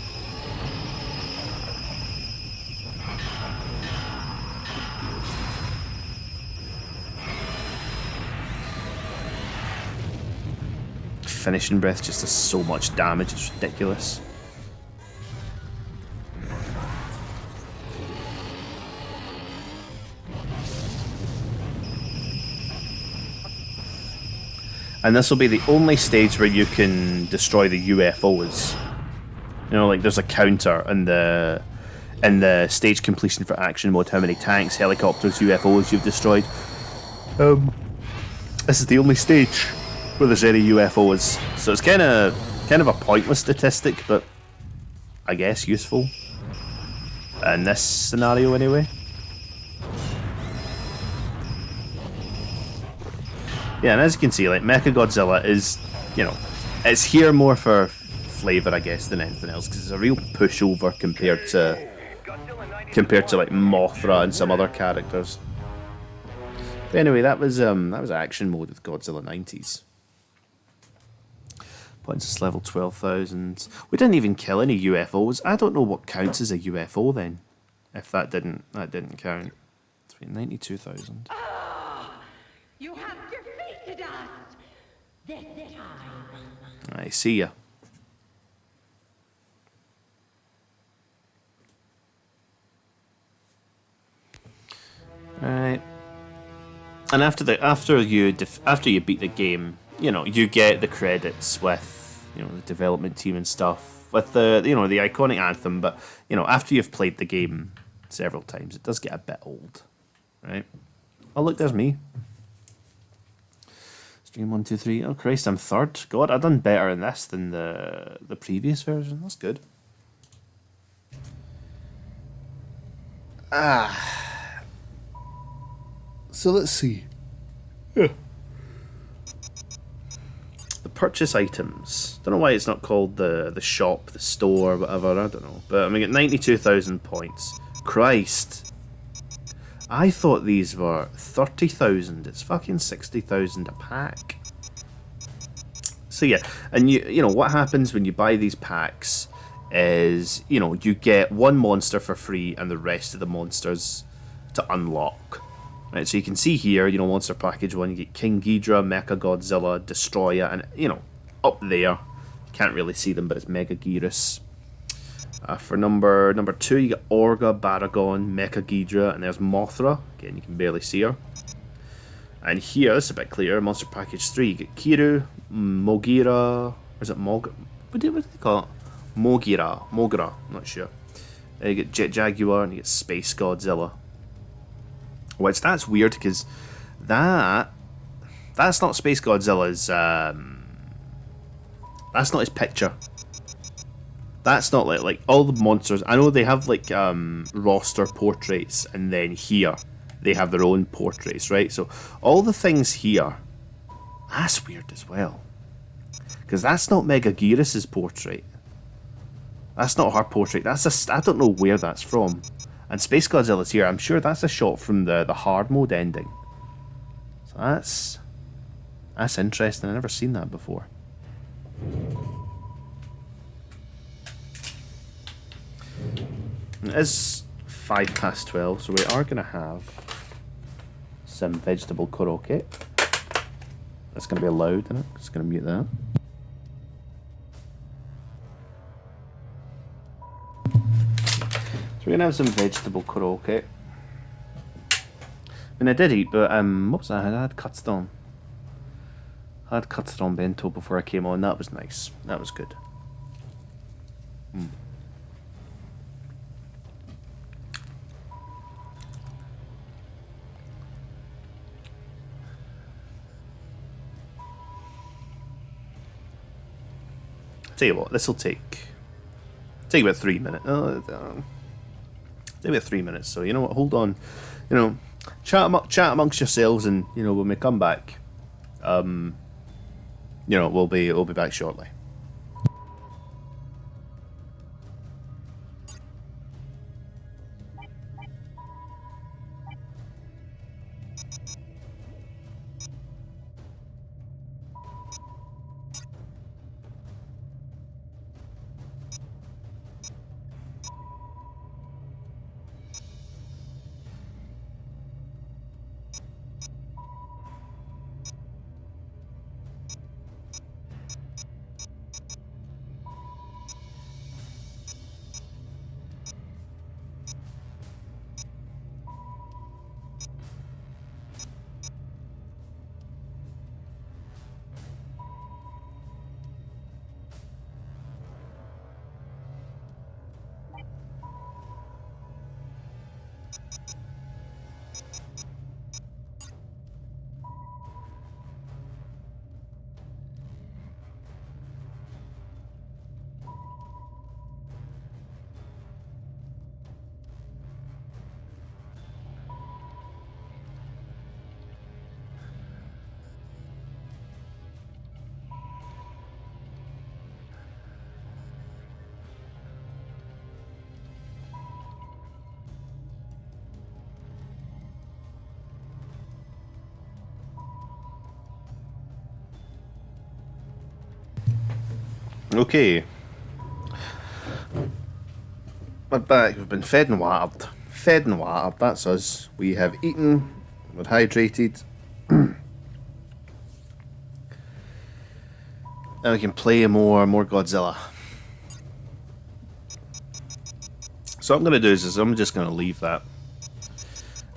Finishing breath just does so much damage, it's ridiculous. And this will be the only stage where you can destroy the UFOs. You know, like there's a counter in the stage completion for action mode, how many tanks, helicopters, UFOs you've destroyed. This is the only stage where there's any UFOs, so it's kind of a pointless statistic, but I guess useful. in this scenario anyway. Yeah, and as you can see, like, Mechagodzilla is, you know, it's here more for flavour, I guess, than anything else, because it's a real pushover compared to like Mothra and some other characters. But anyway, that was action mode with Godzilla 90's. Points level 12,000. We didn't even kill any UFOs. I don't know what counts as a UFO then. If that didn't count. 92,000. You have defeated us this time. I see ya. Alright. And after you beat the game, you know, you get the credits with, you know, the development team and stuff, with the, you know, the iconic anthem. But, you know, after you've played the game several times, it does get a bit old, right? Oh look, there's me. Stream 1, 2, 3. Oh Christ, I'm third. God, I've done better in this than the previous version. That's good. So let's see. Yeah. The purchase items. Don't know why it's not called the shop, the store, whatever. I don't know. But I mean, at 92,000 points. Christ. I thought these were 30,000. It's fucking 60,000 a pack. So yeah, and you know what happens when you buy these packs is, you know, you get one monster for free and the rest of the monsters to unlock. Right, so you can see here, you know, monster package 1, you get King Ghidorah, Mechagodzilla, Destroyer, and, you know, up there, you can't really see them, but it's Megaguirus. For number 2, you get Orga, Baragon, Mechaghidra, and there's Mothra. Again, you can barely see her. And here, this is a bit clearer, monster package 3, you get Kiru, Mogira, or is it Mog? What do they call it? Mogira, I'm not sure. You get Jet Jaguar, and you get Space Godzilla. Which, that's weird, because that's not Space Godzilla's, that's not his picture. That's not like all the monsters. I know they have like roster portraits, and then here they have their own portraits, right? So all the things here, that's weird as well, because that's not Megaguirus's portrait. That's not her portrait. That's I don't know where that's from. And Space Godzilla's here. I'm sure that's a shot from the hard mode ending. So that's interesting. I've never seen that before. It is 12:05, so we are going to have some vegetable koroke. That's going to be loud, isn't it? Just going to mute that. So we're going to have some vegetable koroke. I mean, I did eat, but what was that? I had katsudon. I had katsudon bento before I came on. That was nice. That was good. Tell you what, this will take about 3 minutes. Take about 3 minutes. So you know what? Hold on. You know, chat amongst yourselves, and you know when we come back, you know we'll be back shortly. Okay. We're back. We've been fed and watered. Fed and watered, that's us. We have eaten, we're hydrated. And we can play more Godzilla. So what I'm going to do is I'm just going to leave that.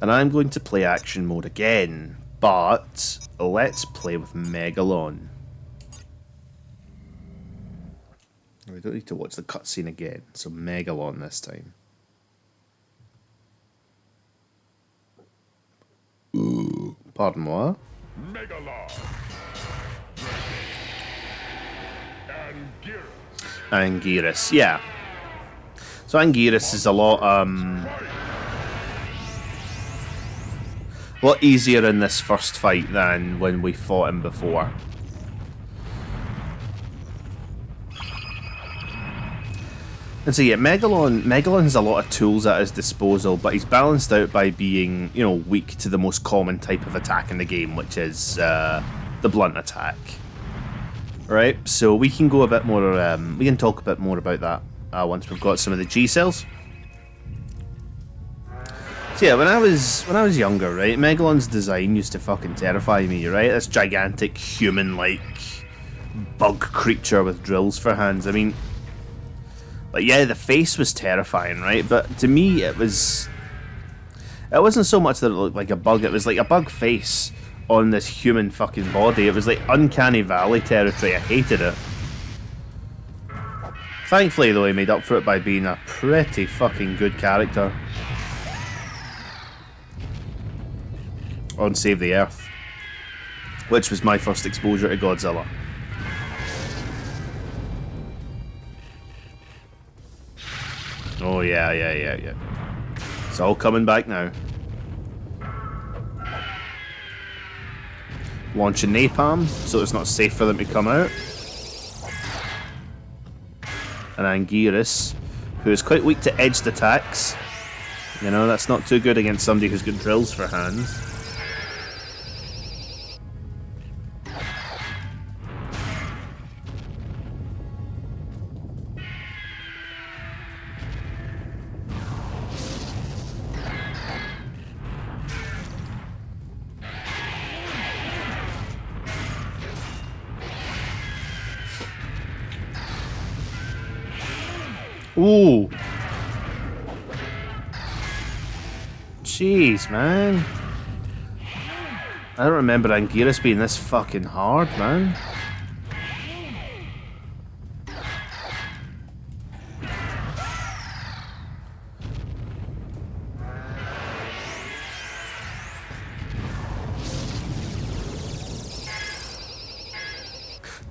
And I'm going to play action mode again. But let's play with Megalon. We don't need to watch the cutscene again. So Megalon this time. Ooh, pardon moi. Megalon. Anguirus, yeah. So Anguirus is a lot easier in this first fight than when we fought him before. And so yeah, Megalon has a lot of tools at his disposal, but he's balanced out by being, you know, weak to the most common type of attack in the game, which is the blunt attack. Right, so we can go a bit more. We can talk a bit more about that once we've got some of the G cells. So yeah, when I was younger, right, Megalon's design used to fucking terrify me. Right, this gigantic human-like bug creature with drills for hands. I mean, like, yeah, the face was terrifying, right? But to me, it wasn't so much that it looked like a bug. It was like a bug face on this human fucking body. It was like Uncanny Valley territory. I hated it. Thankfully, though, he made up for it by being a pretty fucking good character on Save the Earth, which was my first exposure to Godzilla. Oh yeah. It's all coming back now. Launching napalm, so it's not safe for them to come out. And Anguirus, who is quite weak to edged attacks. You know, that's not too good against somebody who's got drills for hands. Ooh. Jeez, man. I don't remember Anguirus being this fucking hard, man.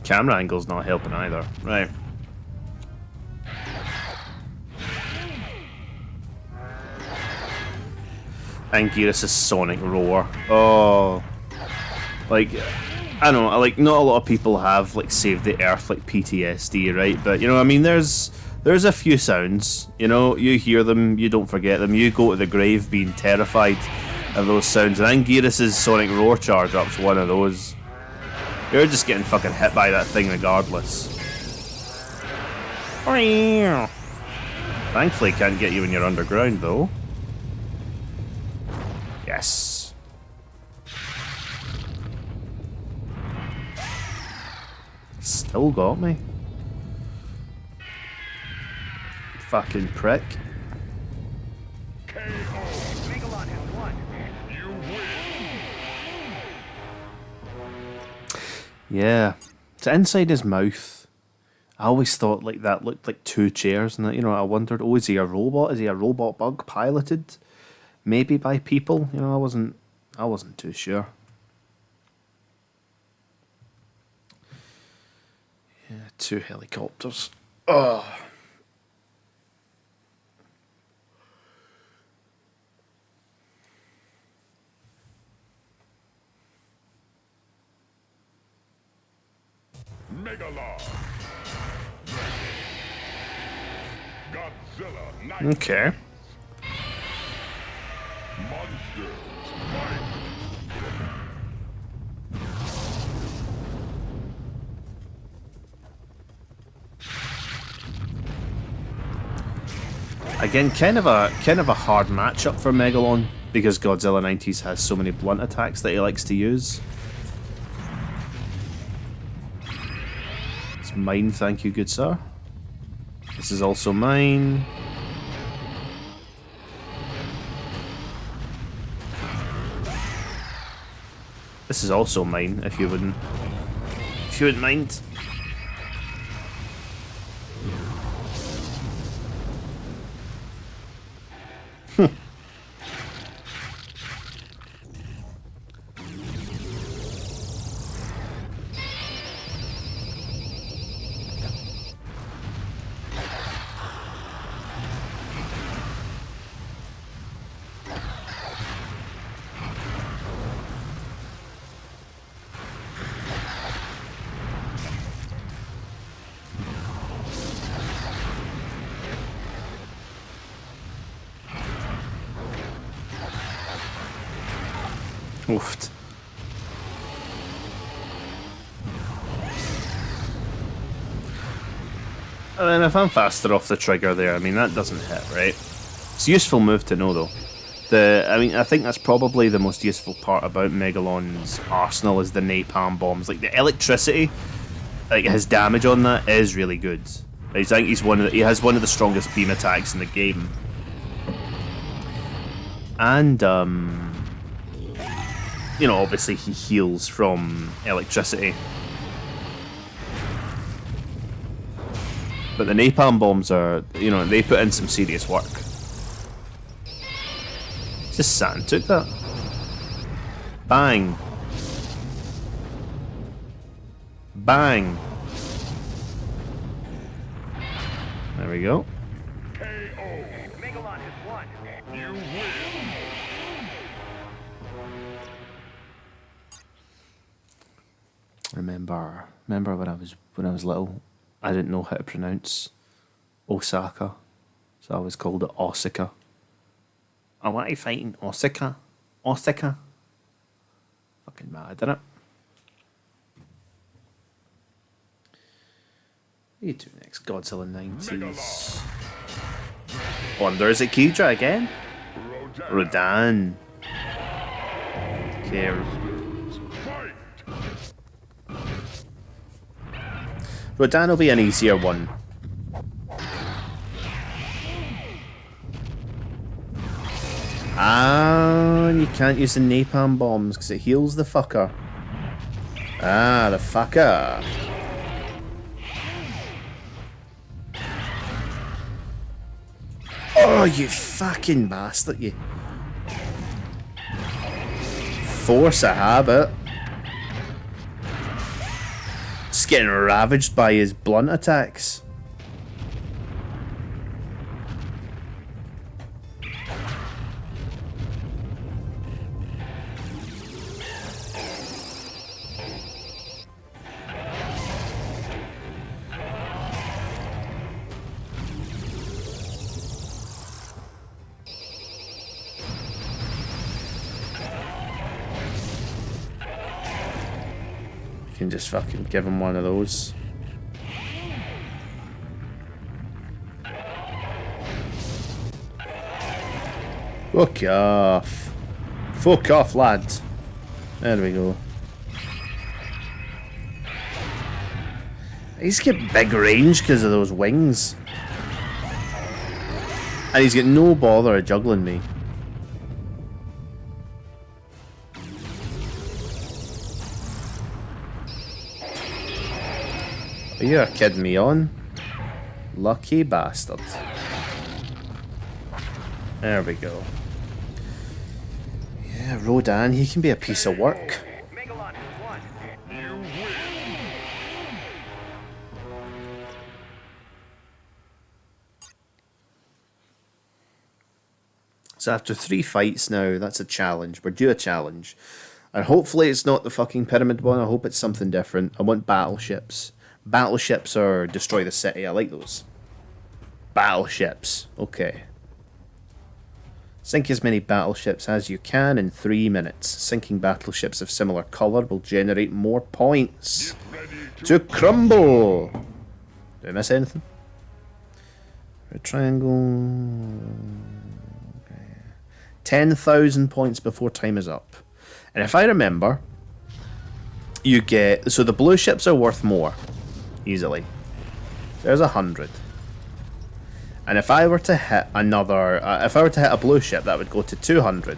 Camera angle's not helping either. Right. Anguirus' sonic roar. Oh, like, I don't know, like, not a lot of people have like Save the Earth like PTSD, right? But you know, I mean, there's a few sounds. You know, you hear them, you don't forget them. You go to the grave being terrified of those sounds. And Anguirus' sonic roar charge up's one of those. You're just getting fucking hit by that thing regardless. Thankfully, can't get you when you're underground though. Yes. Still got me. Fucking prick. Megalon has won. You win. Yeah. It's inside his mouth. I always thought like that looked like two chairs, and that, you know, I wondered, oh, is he a robot? Is he a robot bug piloted? Maybe by people, you know, I wasn't too sure. Yeah, two helicopters. Oh. Megalon. Godzilla 90’s. Okay. Monsters fight. Again, kind of a hard matchup for Megalon because Godzilla 90's has so many blunt attacks that he likes to use. It's mine, thank you, good sir. This is also mine. This is also mine, if you wouldn't mind. Oofed. And then if I'm faster off the trigger there, I mean, that doesn't hit, right? It's a useful move to know, though. I think that's probably the most useful part about Megalon's arsenal is the napalm bombs. Like, the electricity, like, his damage on that is really good. I think he has one of the strongest beam attacks in the game. And, you know, obviously he heals from electricity. But the napalm bombs are, you know, they put in some serious work. Just Saturn took that. Bang. Bang. There we go. KO. Megalon has won. You win. Remember when I was little, I didn't know how to pronounce Osaka, so I was called it Osaka. Oh, what are you fighting? Osaka? Osaka? Fucking mad, isn't it? What do you do next? Godzilla 90's. Wonder, is it Kidra again? Rodan. Okay. Rodan will be an easier one. Ah, you can't use the napalm bombs because it heals the fucker. Ah, the fucker. Oh, you fucking bastard, you. Force a habit. Just getting ravaged by his blunt attacks. Can just fucking give him one of those. Fuck off. Fuck off, lads. There we go. He's got big range because of those wings. And he's got no bother of juggling me. You're kidding me on. Lucky bastard. There we go. Yeah, Rodan, he can be a piece of work. Megalon has won. You win. So after 3 fights now, that's a challenge. We're due a challenge. And hopefully it's not the fucking pyramid one. I hope it's something different. I want battleships. Battleships or destroy the city. I like those. Battleships. Okay. Sink as many battleships as you can in 3 minutes. Sinking battleships of similar colour will generate more points. To crumble! Did I miss anything? A triangle. Okay. 10,000 points before time is up. And if I remember, you get... So the blue ships are worth more. Easily. There's 100. And if I were to hit another... if I were to hit a blue ship, that would go to 200.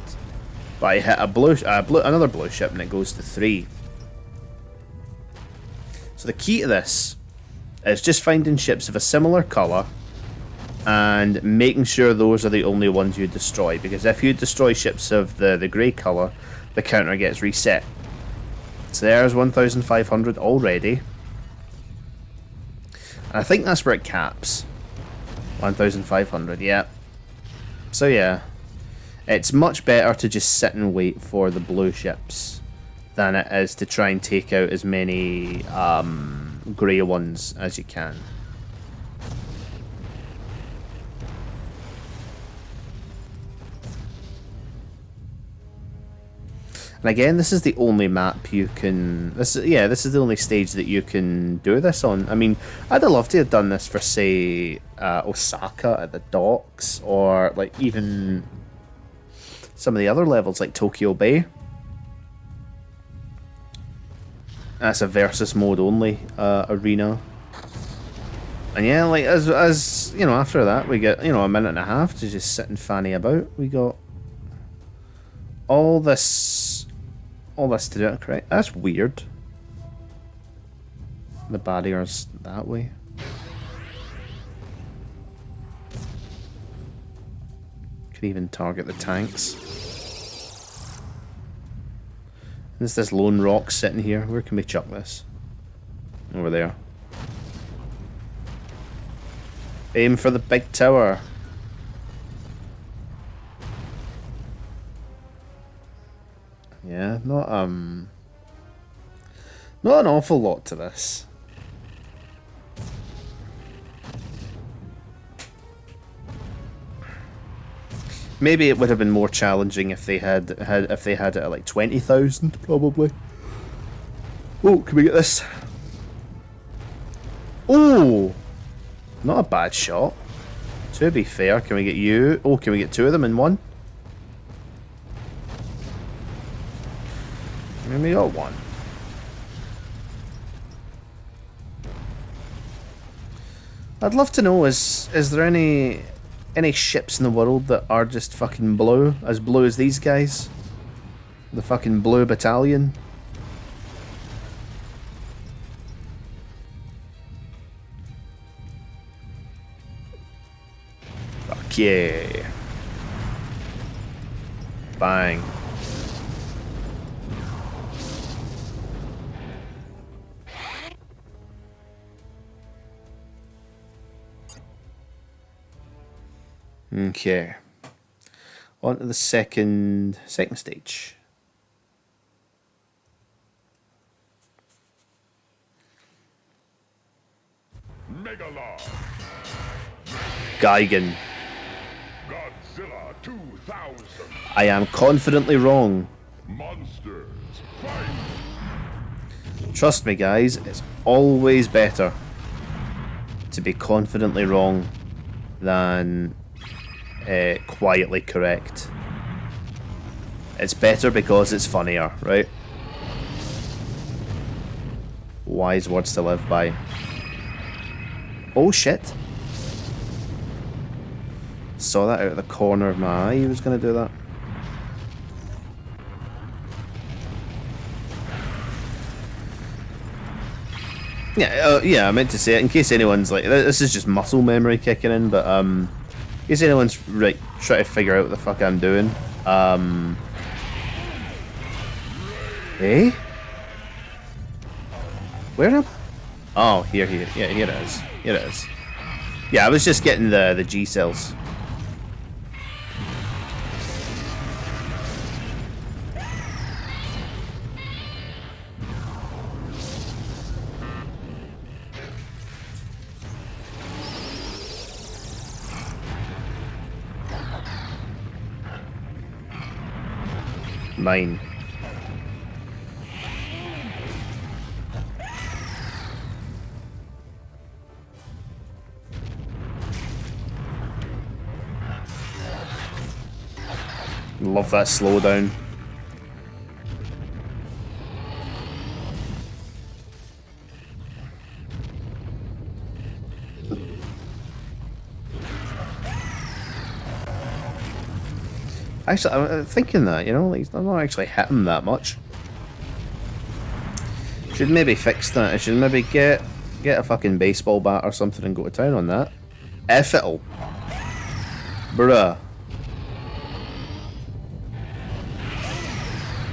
But I hit another blue ship and it goes to 3. So the key to this is just finding ships of a similar colour and making sure those are the only ones you destroy. Because if you destroy ships of the grey colour, the counter gets reset. So there's 1,500 already. And I think that's where it caps. 1,500, yeah. So yeah. It's much better to just sit and wait for the blue ships than it is to try and take out as many grey ones as you can. And again, this is the only map you can... This is the only stage that you can do this on. I mean, I'd have loved to have done this for, say, Osaka at the docks, or like even some of the other levels like Tokyo Bay. That's a versus mode only arena. And yeah, like as you know, after that we get, you know, a minute and a half to just sit and fanny about. We got all this to do it correct. That's weird. The barriers that way. Can even target the tanks. There's this lone rock sitting here. Where can we chuck this? Over there. Aim for the big tower. Yeah, not an awful lot to this. Maybe it would have been more challenging if they had it at like 20,000, probably. Oh, can we get this? Oh, not a bad shot. To be fair, can we get you? Oh, can we get two of them in one? I mean, we got one. I'd love to know, is there any ships in the world that are just fucking blue as these guys? The fucking blue battalion. Fuck yeah. Bang. Okay. On to the second stage. Megalon. Geigen. Godzilla 2000. I am confidently wrong. Monsters. Fight. Trust me, guys, it's always better to be confidently wrong than quietly correct. It's better because it's funnier, right? Wise words to live by. Oh shit. Saw that out of the corner of my eye. He was going to do that. Yeah, I meant to say it in case anyone's like, this is just muscle memory kicking in, but in case anyone's trying to figure out what the fuck I'm doing. Eh? Where am I? Oh, here. Yeah, here it is. Here it is. Yeah, I was just getting the G cells. Mine. Love that slowdown. Actually, I'm thinking that, you know, like, I'm not actually hitting that much. Should maybe fix that. I should maybe get a fucking baseball bat or something and go to town on that. If it'll. Bruh.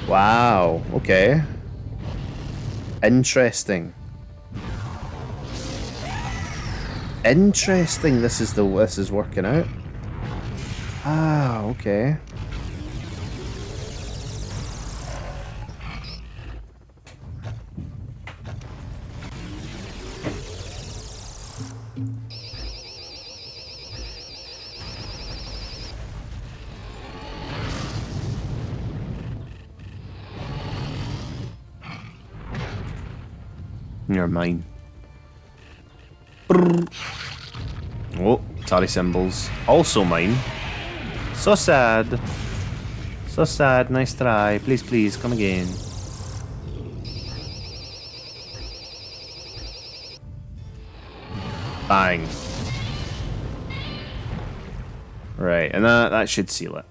Wow, okay. Interesting. Interesting, this is working out. Ah, okay. You're mine. Brrr. Oh, Atari symbols. Also mine. So sad. So sad. Nice try. Please, please, come again. Bang. Right, and that should seal it.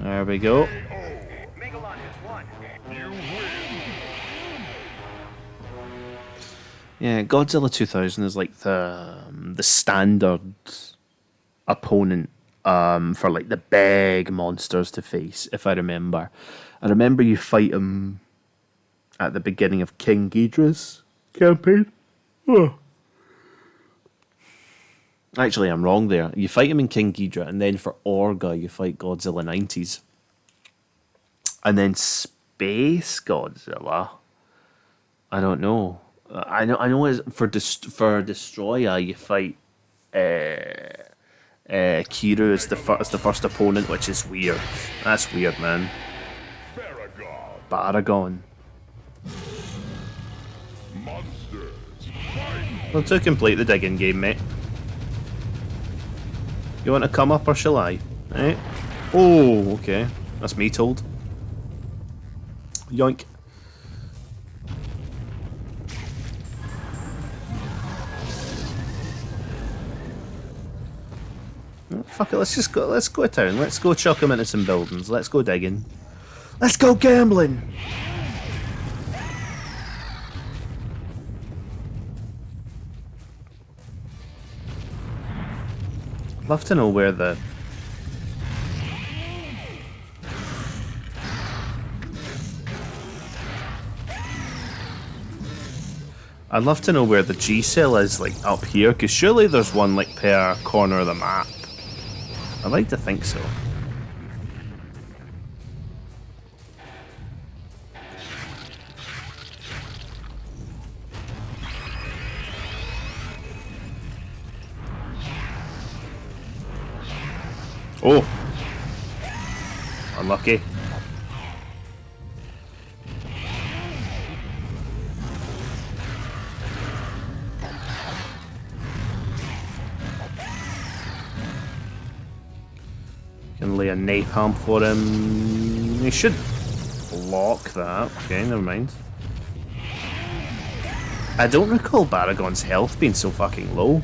There we go. Megalon has won. You win. Yeah, Godzilla 2000 is like the standard opponent for like the big monsters to face. If I remember you fight him at the beginning of King Ghidorah's campaign. Oh. Actually, I'm wrong there. You fight him in King Ghidorah, and then for Orga, you fight Godzilla 90's. And then Space Godzilla. I don't know. I know. It's for Destroyer, you fight Kiru as the first opponent, which is weird. That's weird, man. Baragon. Monsters. Fight. Well, to complete the digging game, mate. You want to come up or shall I? Right? Oh, okay. That's me told. Yoink. Oh, fuck it, let's go to town. Let's go chuck him into some buildings. Let's go digging. Let's go gambling! Love to know where the... I'd love to know where the G cell is, like, up here, because surely there's one, like, per corner of the map. I'd like to think so. Oh! Unlucky. Can lay a napalm for him. He should block that. Okay, never mind. I don't recall Baragon's health being so fucking low.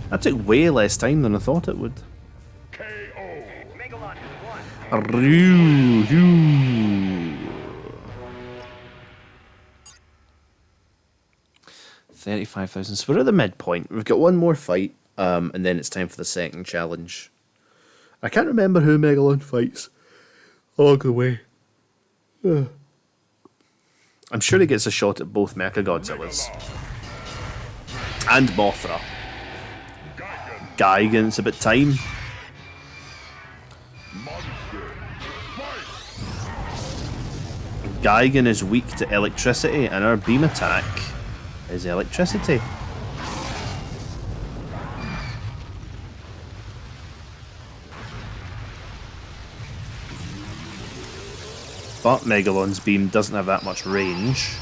That took way less time than I thought it would. KO. Megalon has won. Roo. 35,000. So we're at the midpoint. We've got one more fight, and then it's time for the second challenge. I can't remember who Megalon fights along the way. I'm sure he gets a shot at both Mechagodzillas. And Mothra. Gigan, it's about time. Gigan is weak to electricity, and our beam attack is electricity. but Megalon's beam doesn't have that much range.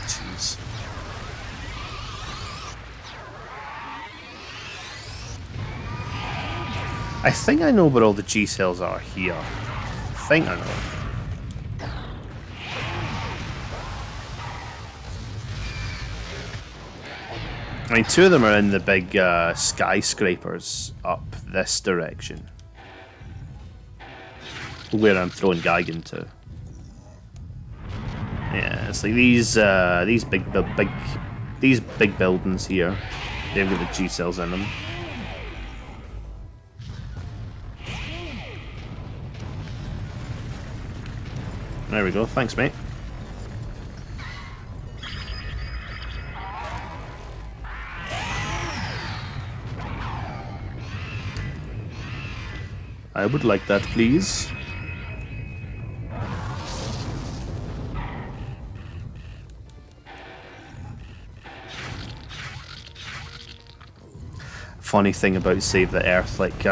Jeez. I think I know where all the G cells are here. I think I know. I mean, two of them are in the big skyscrapers up this direction, where I'm throwing Gigan to. Yeah, it's like these big buildings here. They've got the G cells in them. There we go. Thanks, mate. I would like that, please. Funny thing about Save the Earth, like,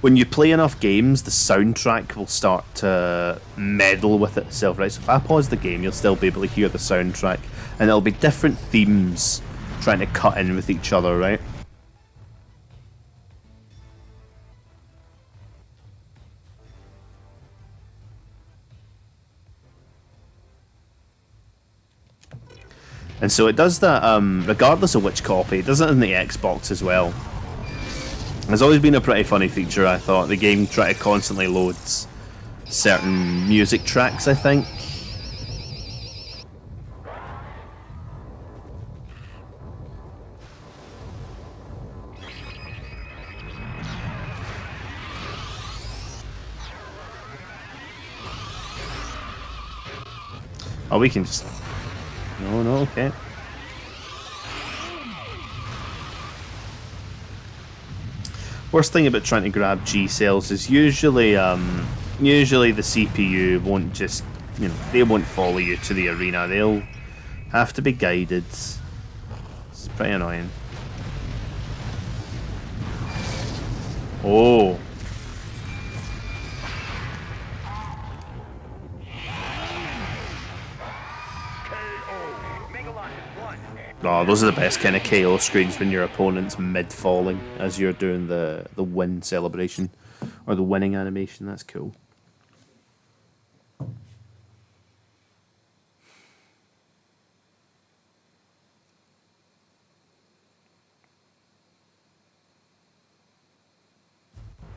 when you play enough games, the soundtrack will start to meddle with itself, right? So if I pause the game, you'll still be able to hear the soundtrack, and it'll be different themes trying to cut in with each other, right? And so it does that regardless of which copy. It does it in the Xbox as well. It's always been a pretty funny feature, I thought. The game tried to constantly loads certain music tracks, I think. Oh, we can just... No, okay. Worst thing about trying to grab G cells is usually the CPU won't just, you know, they won't follow you to the arena. They'll have to be guided. It's pretty annoying. Oh. Oh, those are the best kind of KO screens when your opponent's mid-falling as you're doing the win celebration or the winning animation. That's cool.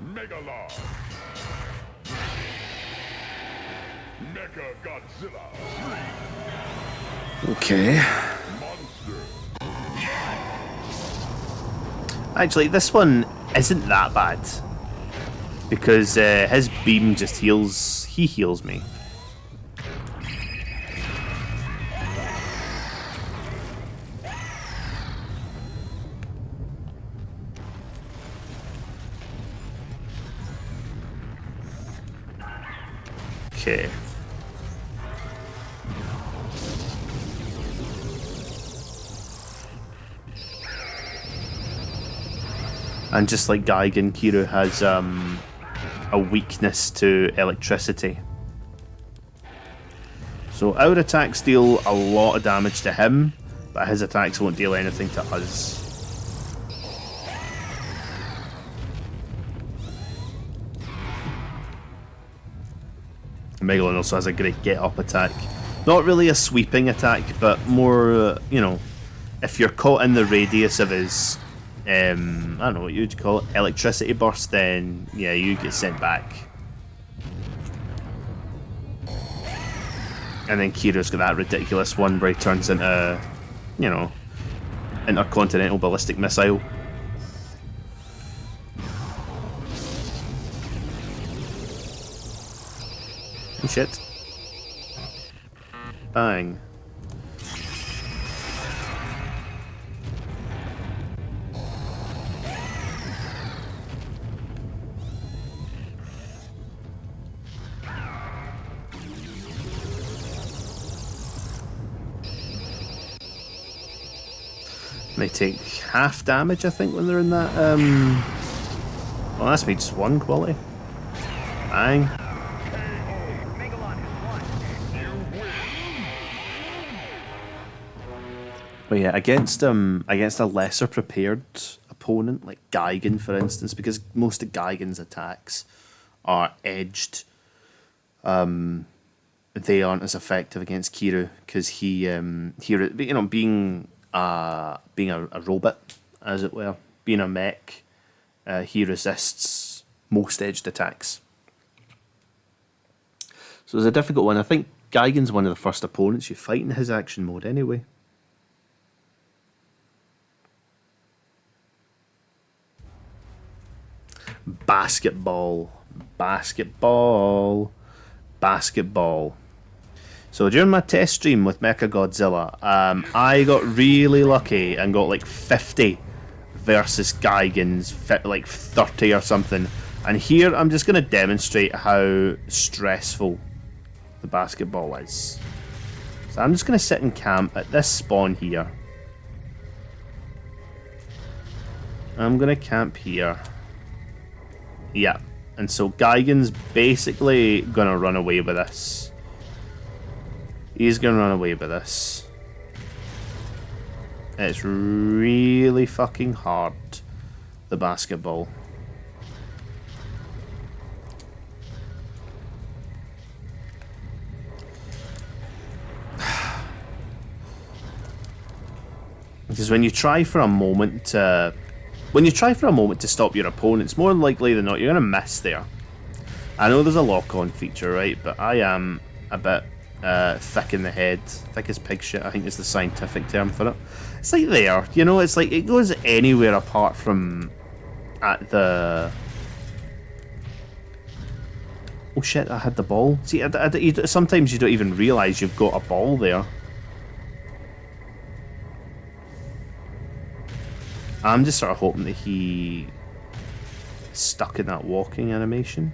Megalon. Mega Godzilla 3. Okay. Actually, this one isn't that bad because his beam just heals. He heals me. Okay. And just like Gigan, Kiru has a weakness to electricity. So our attacks deal a lot of damage to him, but his attacks won't deal anything to us. Megalon also has a great get-up attack. Not really a sweeping attack, but more, you know, if you're caught in the radius of his... I don't know what you'd call it, electricity burst, then yeah, you get sent back. And then Kiru's got that ridiculous one where he turns into, you know, intercontinental ballistic missile. Oh, shit. Bang. They take half damage, I think, when they're in that Oh, that's made just one quality. Bang. Megalon has won. But yeah, against a lesser prepared opponent like Gigan, for instance, because most of Gigan's attacks are edged. They aren't as effective against Kiru because he being a robot, as it were, being a mech, he resists most edged attacks. So it's a difficult one. I think Gigan's one of the first opponents you fight in his action mode anyway. Basketball. So during my test stream with Mechagodzilla, I got really lucky and got like 50 versus Gigan's like 30 or something. And here I'm just going to demonstrate how stressful the basketball is. So I'm just going to sit in camp at this spawn here. I'm going to camp here. Yeah, and so Gigan's basically going to run away with this. He's going to run away with this. It's really fucking hard, the basketball. Because when you try for a moment to stop your opponent, it's more likely than not you're going to miss there. I know there's a lock-on feature, right? But I am a bit thick in the head. Thick as pig shit, I think is the scientific term for it. It's like there, you know, it's like it goes anywhere apart from at the... Oh shit, I had the ball. See, sometimes you don't even realise you've got a ball there. I'm just sort of hoping that he is stuck in that walking animation.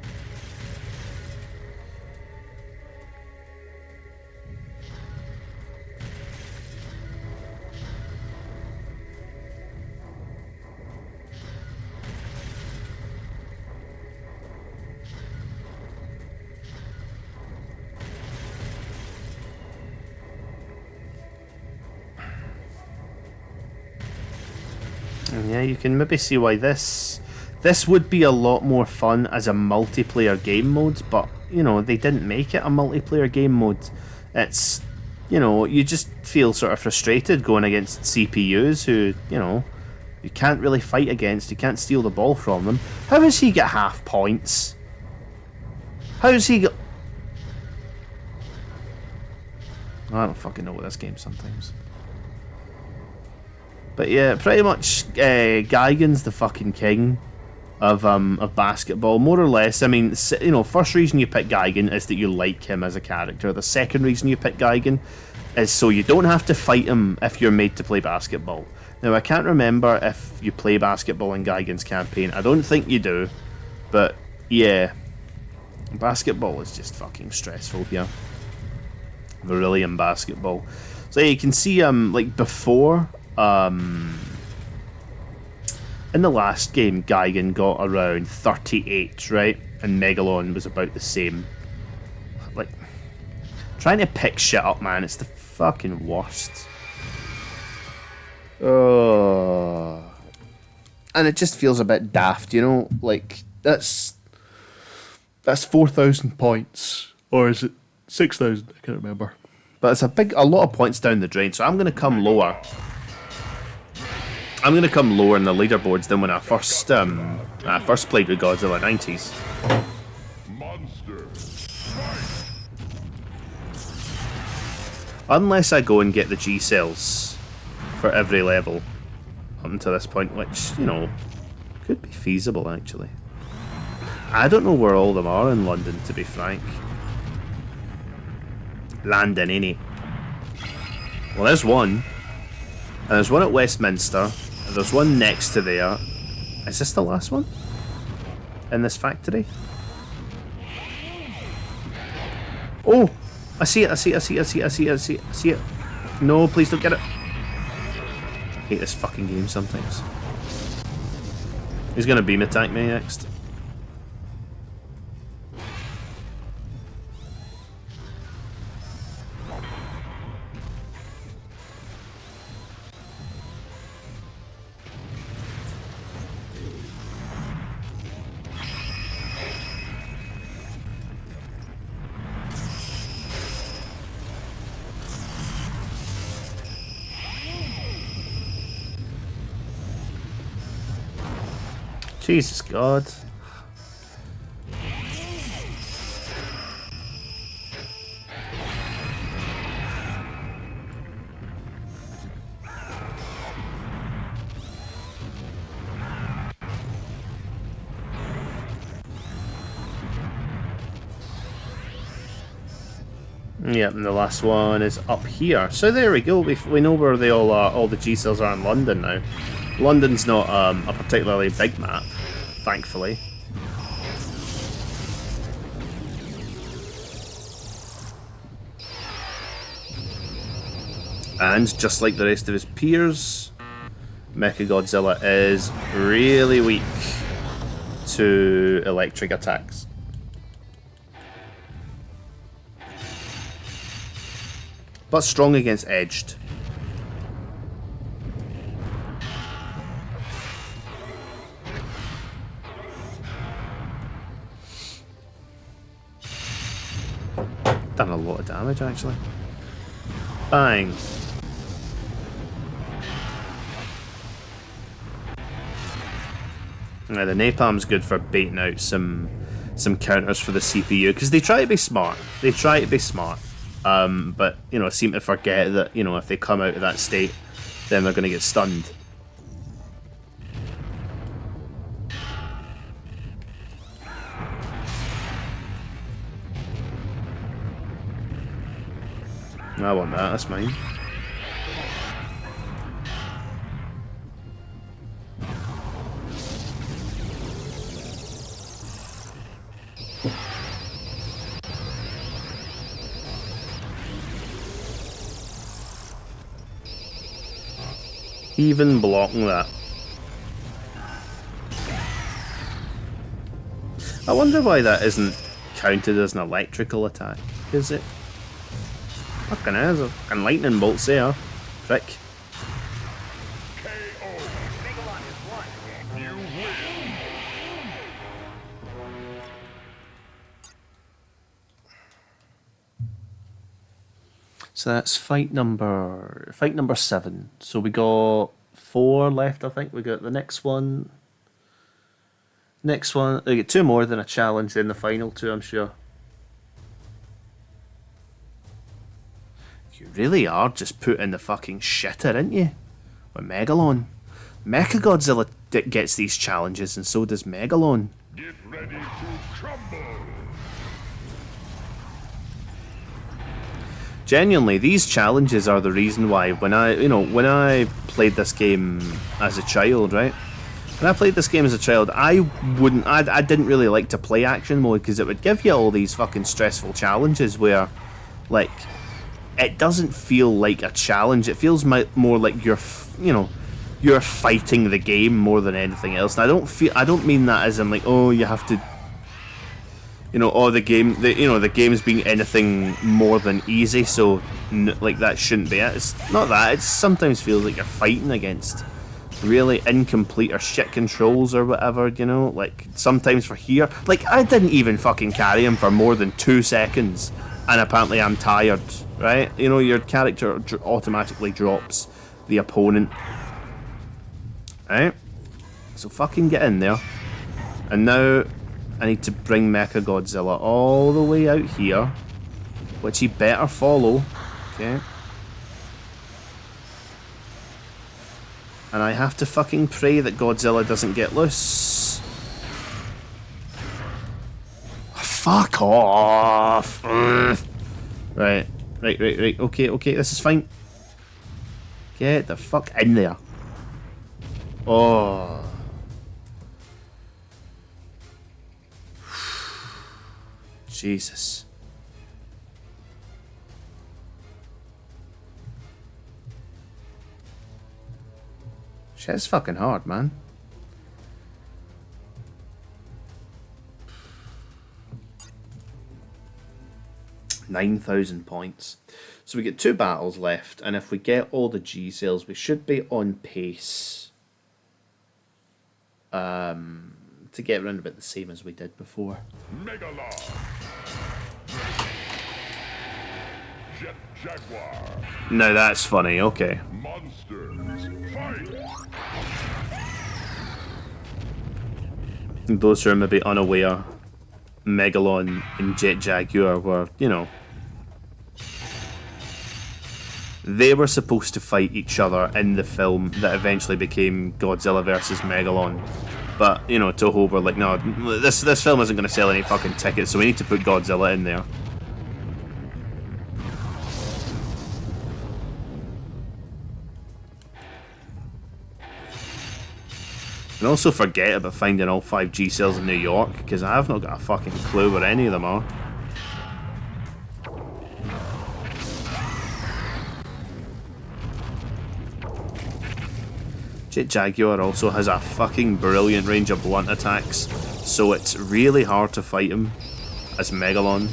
Yeah, you can maybe see why this would be a lot more fun as a multiplayer game mode, but, you know, they didn't make it a multiplayer game mode. It's, you know, you just feel sort of frustrated going against CPUs who, you know, you can't really fight against, you can't steal the ball from them. How does he get half points? How does he get... I don't fucking know with this game sometimes. But yeah, pretty much Gigan's the fucking king of basketball, more or less. I mean, you know, first reason you pick Gigan is that you like him as a character. The second reason you pick Gigan is so you don't have to fight him if you're made to play basketball. Now, I can't remember if you play basketball in Gigan's campaign. I don't think you do, but yeah, basketball is just fucking stressful here. Beryllium basketball. So yeah, you can see like before. In the last game, Gigan got around 38, right? And Megalon was about the same. Like, trying to pick shit up, man, it's the fucking worst. Oh. And it just feels a bit daft, you know? Like, that's 4,000 points. Or is it 6,000? I can't remember. But it's a lot of points down the drain, so I'm going to come lower. I'm going to come lower in the leaderboards than when I first played with Godzilla 90's. Monster. Unless I go and get the G cells for every level up until this point, which, you know, could be feasible actually. I don't know where all of them are in London, to be frank. London, innit? Well, there's one. And there's one at Westminster. And there's one next to there. Is this the last one? In this factory? Oh! I see it. No, please don't get it. I hate this fucking game sometimes. He's gonna beam attack me next. Jesus God. Yep, and the last one is up here. So there we go. We know where they all are. All the G cells are in London now. London's not a particularly big map, thankfully. And just like the rest of his peers, Mechagodzilla is really weak to electric attacks. But strong against edged. Done a lot of damage actually. Bang. Now the napalm's good for baiting out some counters for the CPU because they try to be smart. They try to be smart. But, you know, seem to forget that, you know, if they come out of that state, then they're going to get stunned. I want that, that's mine. Even blocking that. I wonder why that isn't counted as an electrical attack. Is it? Fucking is. A fucking lightning bolts there. Prick. Megalon is one. You win. So that's fight number 7. So we got 4 left, I think. We got the next one. We get 2 more than a challenge, then the final 2, I'm sure. You really are just putting the fucking shitter, aren't you? With Megalon. Mechagodzilla gets these challenges, and so does Megalon. Get ready to crumble. Genuinely, these challenges are the reason why when I played this game as a child, right? When I played this game as a child, I didn't really like to play action mode because it would give you all these fucking stressful challenges where, like, it doesn't feel like a challenge. It feels more like you're fighting the game more than anything else. And I don't mean that as in like, oh, you have to, the game's being anything more than easy, so like that shouldn't be it. It's not that. It sometimes feels like you're fighting against really incomplete or shit controls or whatever, like sometimes for here, like I didn't even fucking carry him for more than 2 seconds, and apparently I'm tired, right? Your character automatically drops the opponent, right? So fucking get in there. And now I need to bring Mechagodzilla all the way out here, which he better follow. Okay. And I have to fucking pray that Godzilla doesn't get loose. Fuck off! Right. Okay, this is fine. Get the fuck in there. Oh. Jesus. Shit's fucking hard, man. £9,000 points. So we get 2 battles left, and if we get all the G cells, we should be on pace to get around about the same as we did before. Megalon. Jet Jaguar. Now that's funny, okay. Monsters. Fight. those who are maybe unaware, Megalon and Jet Jaguar were, you know, they were supposed to fight each other in the film that eventually became Godzilla versus Megalon. But, you know, Toho were like, no, this film isn't going to sell any fucking tickets, so we need to put Godzilla in there. And also forget about finding all 5 G cells in New York, because I've not got a fucking clue where any of them are. Jet Jaguar also has a fucking brilliant range of blunt attacks, so it's really hard to fight him as Megalon.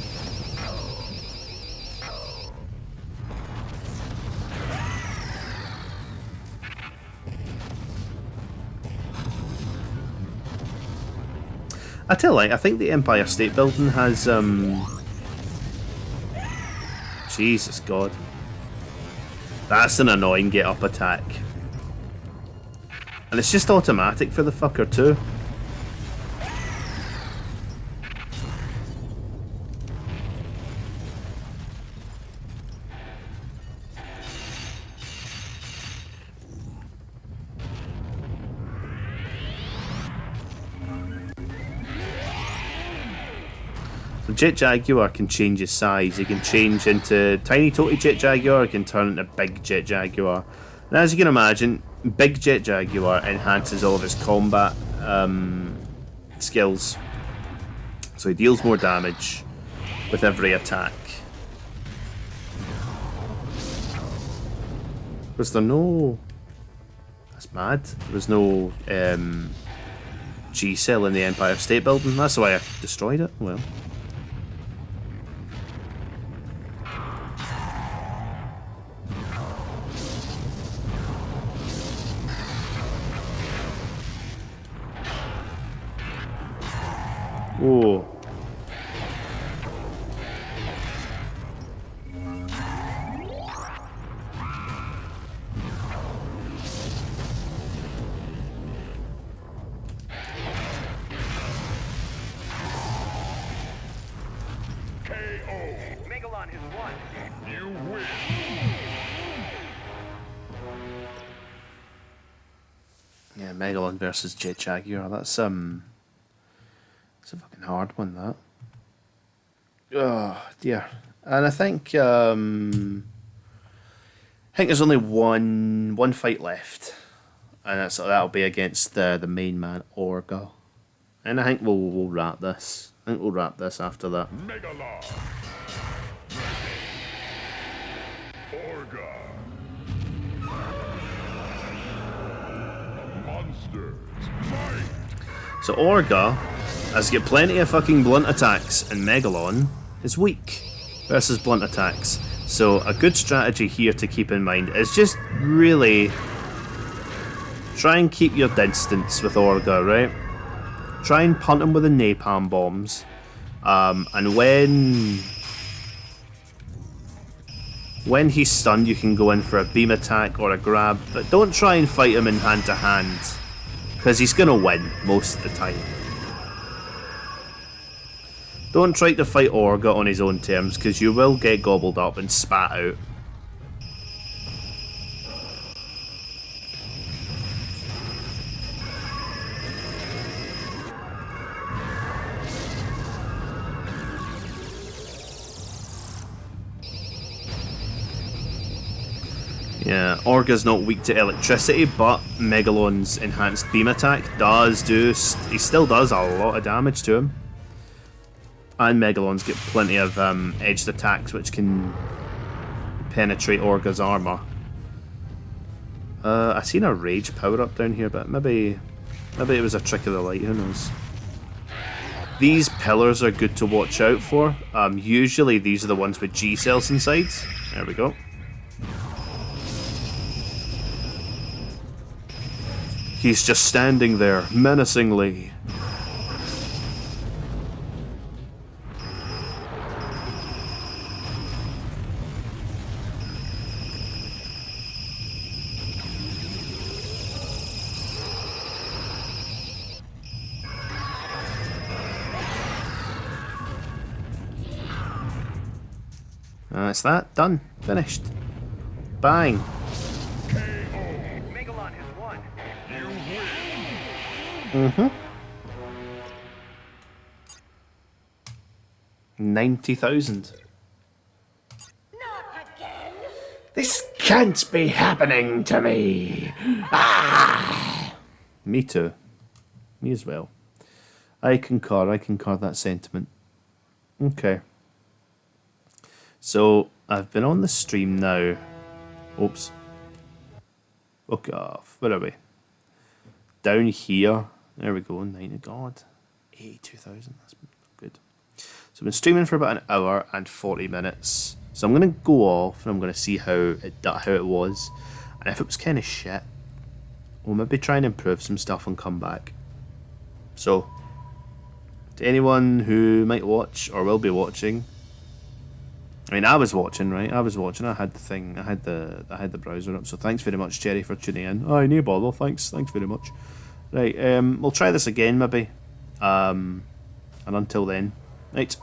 I tell you, like, I think the Empire State Building has, Jesus God. That's an annoying get-up attack. And it's just automatic for the fucker too. So Jet Jaguar can change his size. He can change into Tiny Toty Jet Jaguar, he can turn into Big Jet Jaguar. And as you can imagine, Big Jet Jaguar enhances all of his combat skills. So he deals more damage with every attack. Was there no... That's mad. There was no G-Cell in the Empire State Building. That's why I destroyed it. Well... Whoa. Megalon has won. You win. Yeah, Megalon versus Jet Jaguar. That's it's a fucking hard one, that. Oh dear. And I think there's only one fight left, and that'll be against the main man Orga. And I think we'll wrap this. I think we'll wrap this after that. Megalon. Orga. Monsters. Fight. So Orga has got plenty of fucking blunt attacks, and Megalon is weak versus blunt attacks. So a good strategy here to keep in mind is just really try and keep your distance with Orga, right? Try and punt him with the napalm bombs. And when he's stunned, you can go in for a beam attack or a grab, but don't try and fight him in hand to hand, because he's gonna win most of the time. Don't try to fight Orga on his own terms, because you will get gobbled up and spat out. Yeah, Orga's not weak to electricity, but Megalon's enhanced beam attack he still does a lot of damage to him. And Megalon's got plenty of edged attacks which can penetrate Orga's armor. I seen a rage power up down here, but maybe it was a trick of the light, who knows. These pillars are good to watch out for. Usually these are the ones with G cells inside. There we go. He's just standing there, menacingly. That's that. Done. Finished. Bang. Megalon has won. You win. 90,000. Not again. This can't be happening to me. Ah! Me too. Me as well. I concur that sentiment. Okay. So, I've been on the stream now. Oops. Fuck off. Where are we? Down here. There we go. 90. God. 82,000. That's good. So I've been streaming for about an hour and 40 minutes. So I'm going to go off and I'm going to see how it was. And if it was kind of shit, we'll maybe try and improve some stuff and come back. So, to anyone who might watch or will be watching, I mean, I was watching, right? I had the thing. I had the browser up. So thanks very much, Jerry, for tuning in. Oh, no bother. Thanks very much. Right, we'll try this again maybe. And until then, right.